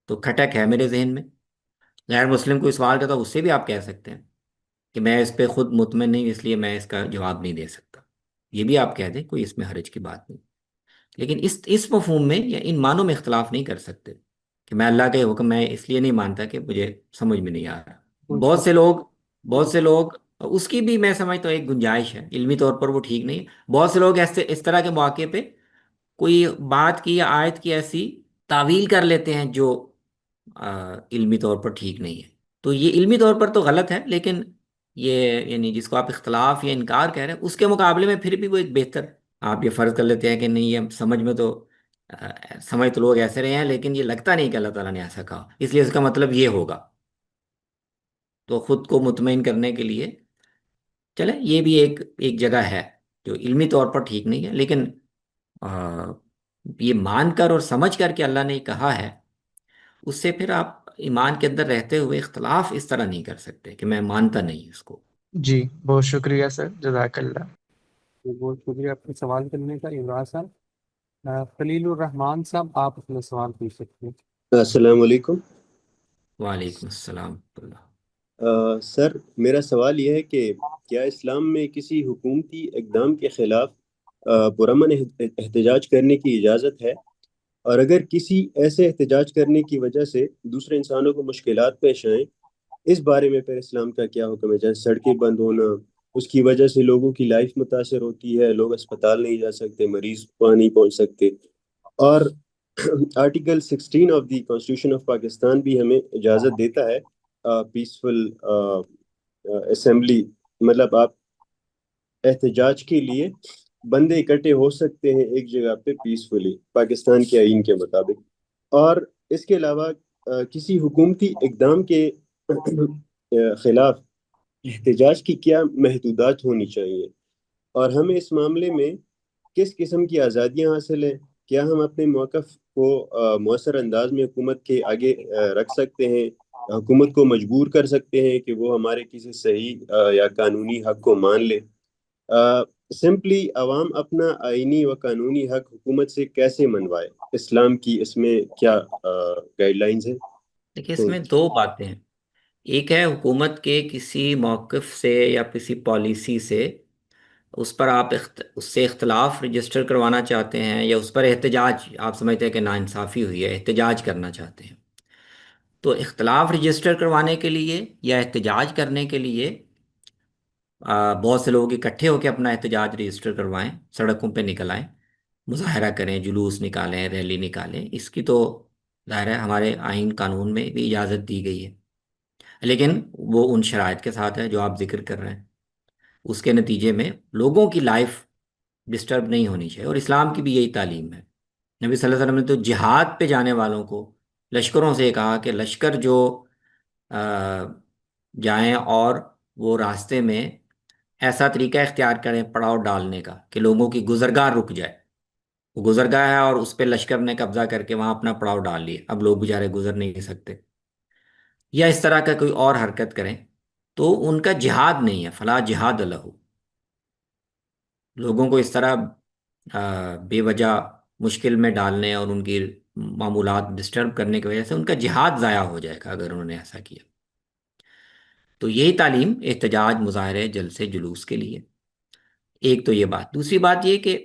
تو کھٹک ہے میرے ذہن میں۔ غیر مسلم کوئی سوال کرتا اس سے بھی آپ کہہ سکتے ہیں کہ میں اس پہ خود مطمئن نہیں، اس لیے میں اس کا جواب نہیں دے سکتا، یہ بھی آپ کہہ دیں، کوئی اس میں حرج کی بات نہیں۔ لیکن اس مفہوم میں یا ان معنوں میں اختلاف نہیں کر سکتے کہ میں اللہ کے حکم میں اس لیے نہیں مانتا کہ مجھے سمجھ میں نہیں آ رہا۔ بہت سے لوگ بہت سے لوگ اس کی بھی میں سمجھتا ہوں ایک گنجائش ہے، علمی طور پر وہ ٹھیک نہیں ہے۔ بہت سے لوگ ایسے اس طرح کے مواقع پہ کوئی بات کی یا آیت کی ایسی تعویل کر لیتے ہیں جو علمی طور پر ٹھیک نہیں ہے۔ تو یہ علمی طور پر تو غلط ہے، لیکن یہ یعنی جس کو آپ اختلاف یا انکار کہہ رہے ہیں اس کے مقابلے میں پھر بھی وہ ایک بہتر، آپ یہ فرض کر لیتے ہیں کہ نہیں یہ سمجھ میں تو سمجھ تو لوگ ایسے رہے ہیں، لیکن یہ لگتا نہیں کہ اللہ تعالیٰ نے ایسا کہا، اس لیے اس کا مطلب یہ ہوگا۔ تو خود کو مطمئن کرنے کے لیے چلیں یہ بھی ایک جگہ ہے جو علمی طور پر ٹھیک نہیں ہے، لیکن یہ مان کر اور سمجھ کر کہ اللہ نے کہا ہے، اس سے پھر آپ ایمان کے اندر رہتے ہوئے اختلاف اس طرح نہیں کر سکتے کہ میں مانتا نہیں اس کو۔ جی بہت شکریہ سر، جزاک اللہ۔ بہت شکریہ آپ کے سوال کرنے کا عمران صاحب۔ خلیل الرحمان صاحب آپ اپنا سوال پوچھ سکتے ہیں۔ السلام علیکم۔ وعلیکم السلام ورحمۃ اللہ۔ سر میرا سوال یہ ہے کہ کیا اسلام میں کسی حکومتی اقدام کے خلاف پرامن احتجاج کرنے کی اجازت ہے؟ اور اگر کسی ایسے احتجاج کرنے کی وجہ سے دوسرے انسانوں کو مشکلات پیش آئیں، اس بارے میں پھر اسلام کا کیا حکم ہے؟ جیسے سڑکیں بند ہونا، اس کی وجہ سے لوگوں کی لائف متاثر ہوتی ہے، لوگ اسپتال نہیں جا سکتے، مریض وہاں نہیں پہنچ سکتے، اور article 16 of the constitution of Pakistan بھی ہمیں اجازت دیتا ہے پیسفل اسمبلی، مطلب آپ احتجاج کے لیے بندے اکٹھے ہو سکتے ہیں ایک جگہ پہ پیسفلی پاکستان کے آئین کے مطابق۔ اور اس کے علاوہ کسی حکومتی اقدام کے خلاف احتجاج کی کیا محدودات ہونی چاہیے، اور ہمیں اس معاملے میں کس قسم کی آزادیاں حاصل ہیں؟ کیا ہم اپنے موقف کو مؤثر انداز میں حکومت کے آگے رکھ سکتے ہیں، حکومت کو مجبور کر سکتے ہیں کہ وہ ہمارے کسی صحیح یا قانونی حق کو مان لے؟ سمپلی عوام اپنا آئینی و قانونی حق حکومت سے کیسے منوائے؟ اسلام کی اس میں کیا گائیڈ لائنز ہیں؟ دیکھیے اس میں دو باتیں ہیں، ایک ہے حکومت کے کسی موقف سے یا کسی پالیسی سے اس پر آپ اس سے اختلاف رجسٹر کروانا چاہتے ہیں، یا اس پر احتجاج آپ سمجھتے ہیں کہ ناانصافی ہوئی ہے، احتجاج کرنا چاہتے ہیں، تو اختلاف رجسٹر کروانے کے لیے یا احتجاج کرنے کے لیے بہت سے لوگ اکٹھے ہو کے اپنا احتجاج رجسٹر کروائیں، سڑکوں پہ نکل آئیں، مظاہرہ کریں، جلوس نکالیں، ریلی نکالیں، اس کی تو ظاہر ہے ہمارے آئین قانون میں بھی اجازت دی گئی ہے، لیکن وہ ان شرائط کے ساتھ ہے جو آپ ذکر کر رہے ہیں۔ اس کے نتیجے میں لوگوں کی لائف ڈسٹرب نہیں ہونی چاہیے، اور اسلام کی بھی یہی تعلیم ہے۔ نبی صلی اللہ علیہ وسلم نے تو جہاد پہ جانے والوں کو لشکروں سے کہا کہ لشکر جو جائیں اور وہ راستے میں ایسا طریقہ اختیار کریں پڑاؤ ڈالنے کا کہ لوگوں کی گزرگاہ رک جائے، وہ گزرگاہ ہے اور اس پہ لشکر نے قبضہ کر کے وہاں اپنا پڑاؤ ڈال لیے، اب لوگ بیچارے گزر نہیں سکتے، یا اس طرح کا کوئی اور حرکت کریں تو ان کا جہاد نہیں ہے، فلا جہاد لہو۔ لوگوں کو اس طرح بے وجہ مشکل میں ڈالنے اور ان کی معمولات ڈسٹرب کرنے کی وجہ سے ان کا جہاد ضائع ہو جائے گا اگر انہوں نے ایسا کیا۔ تو یہی تعلیم احتجاج، مظاہرے، جلسے، جلوس کے لیے۔ ایک تو یہ بات، دوسری بات یہ کہ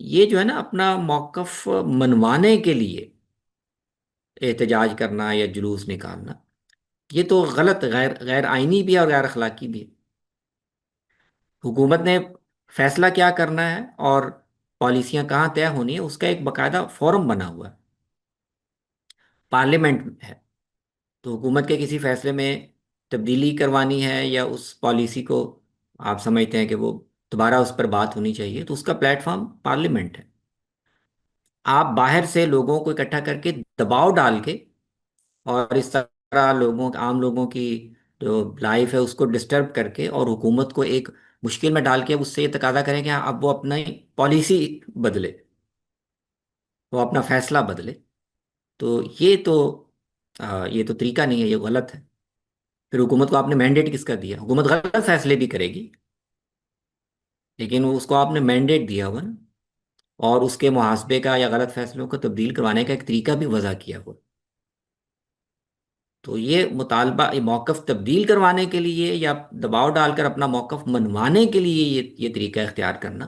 یہ جو ہے نا اپنا موقف منوانے کے لیے احتجاج کرنا یا جلوس نکالنا، یہ تو غلط، غیر آئینی بھی ہے اور غیر اخلاقی بھی ہے۔ حکومت نے فیصلہ کیا کرنا ہے اور پالیسیاں کہاں طے ہونی ہے، اس کا ایک باقاعدہ فورم بنا ہوا ہے، پارلیمنٹ ہے۔ تو حکومت کے کسی فیصلے میں تبدیلی کروانی ہے یا اس پالیسی کو آپ سمجھتے ہیں کہ وہ دوبارہ اس پر بات ہونی چاہیے، تو اس کا پلیٹ فارم پارلیمنٹ ہے۔ آپ باہر سے لوگوں کو اکٹھا کر کے دباؤ ڈال کے اور اس طرح عام لوگوں کی جو لائف ہے اس کو ڈسٹرب کر کے اور حکومت کو ایک مشکل میں ڈال کے اس سے یہ تقاضا کریں کہ اب وہ اپنی پالیسی بدلے، وہ اپنا فیصلہ بدلے، تو یہ تو طریقہ نہیں ہے، یہ غلط ہے۔ پھر حکومت کو آپ نے مینڈیٹ کس کا دیا؟ حکومت غلط فیصلے بھی کرے گی، لیکن اس کو آپ نے مینڈیٹ دیا ہوا نا، اور اس کے محاسبے کا یا غلط فیصلوں کو تبدیل کروانے کا ایک طریقہ بھی وضع کیا ہوا۔ تو یہ مطالبہ، یہ موقف تبدیل کروانے کے لیے یا دباؤ ڈال کر اپنا موقف منوانے کے لیے یہ طریقہ اختیار کرنا،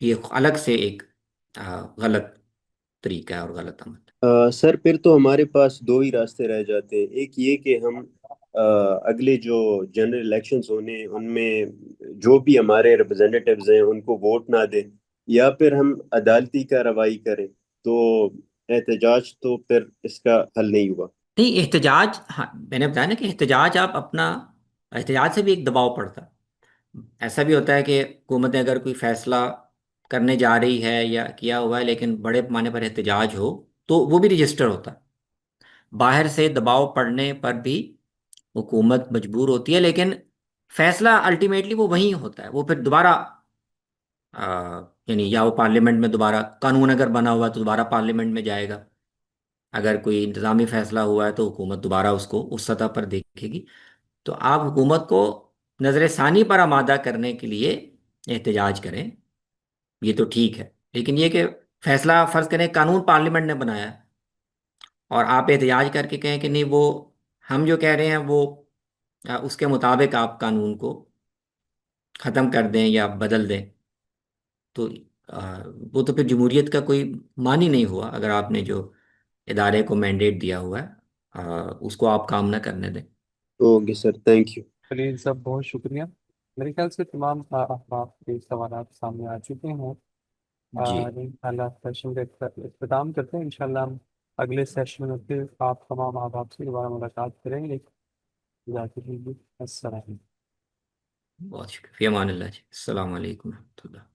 یہ الگ سے ایک غلط طریقہ ہے اور غلط عمل۔ سر پھر تو ہمارے پاس دو ہی راستے رہ جاتے ہیں، ایک یہ کہ ہم اگلے جو جنرل الیکشنز ہونے ہیں ان میں جو بھی ہمارے ریپرزینٹیوز ہیں ان کو ووٹ نہ دیں، یا پھر ہم عدالتی کارروائی کریں۔ تو احتجاج تو پھر اس کا حل نہیں ہوا۔ نہیں، احتجاج، ہاں میں نے بتایا نا کہ احتجاج احتجاج سے بھی ایک دباؤ پڑتا ہے۔ ایسا بھی ہوتا ہے کہ حکومت اگر کوئی فیصلہ کرنے جا رہی ہے یا کیا ہوا ہے لیکن بڑے پیمانے پر احتجاج ہو تو وہ بھی رجسٹر ہوتا ہے۔ باہر سے دباؤ پڑنے پر بھی حکومت مجبور ہوتی ہے، لیکن فیصلہ الٹیمیٹلی وہ وہیں ہوتا ہے، وہ پھر دوبارہ یعنی یا وہ پارلیمنٹ میں دوبارہ، قانون اگر بنا ہوا ہے تو دوبارہ پارلیمنٹ میں جائے گا، اگر کوئی انتظامی فیصلہ ہوا ہے تو حکومت دوبارہ اس کو اس سطح پر دیکھے گی۔ تو آپ حکومت کو نظر ثانی پر آمادہ کرنے کے لیے احتجاج کریں، یہ تو ٹھیک ہے، لیکن یہ کہ فیصلہ فرض کریں قانون پارلیمنٹ نے بنایا ہے اور آپ احتجاج کر کے کہیں کہ نہیں، وہ ہم جو کہہ رہے ہیں وہ اس کے مطابق آپ قانون کو ختم کر دیں یا بدل دیں، تو وہ تو پھر جمہوریت کا کوئی معنی نہیں ہوا۔ اگر آپ نے جو ادارے کو مینڈیٹ دیا ہوا ہے اس کو آپ کام نہ کرنے دیں۔ Okay sir, thank you. Khalil صاحب بہت شکریہ۔ میرے خیال سے تمام احباب کے سوالات سامنے آ چکے ہیں۔ جی انشاءاللہ سیشن کا اختتام کرتے ہیں۔ انشاءاللہ ہم اگلے سیشن میں پھر آپ تمام احباب سے دوبارہ ملاقات کریں گے۔ السلام علیکم۔ بہت شکریہ، فی امان اللہ جی، السلام علیکم و رحمۃ اللہ۔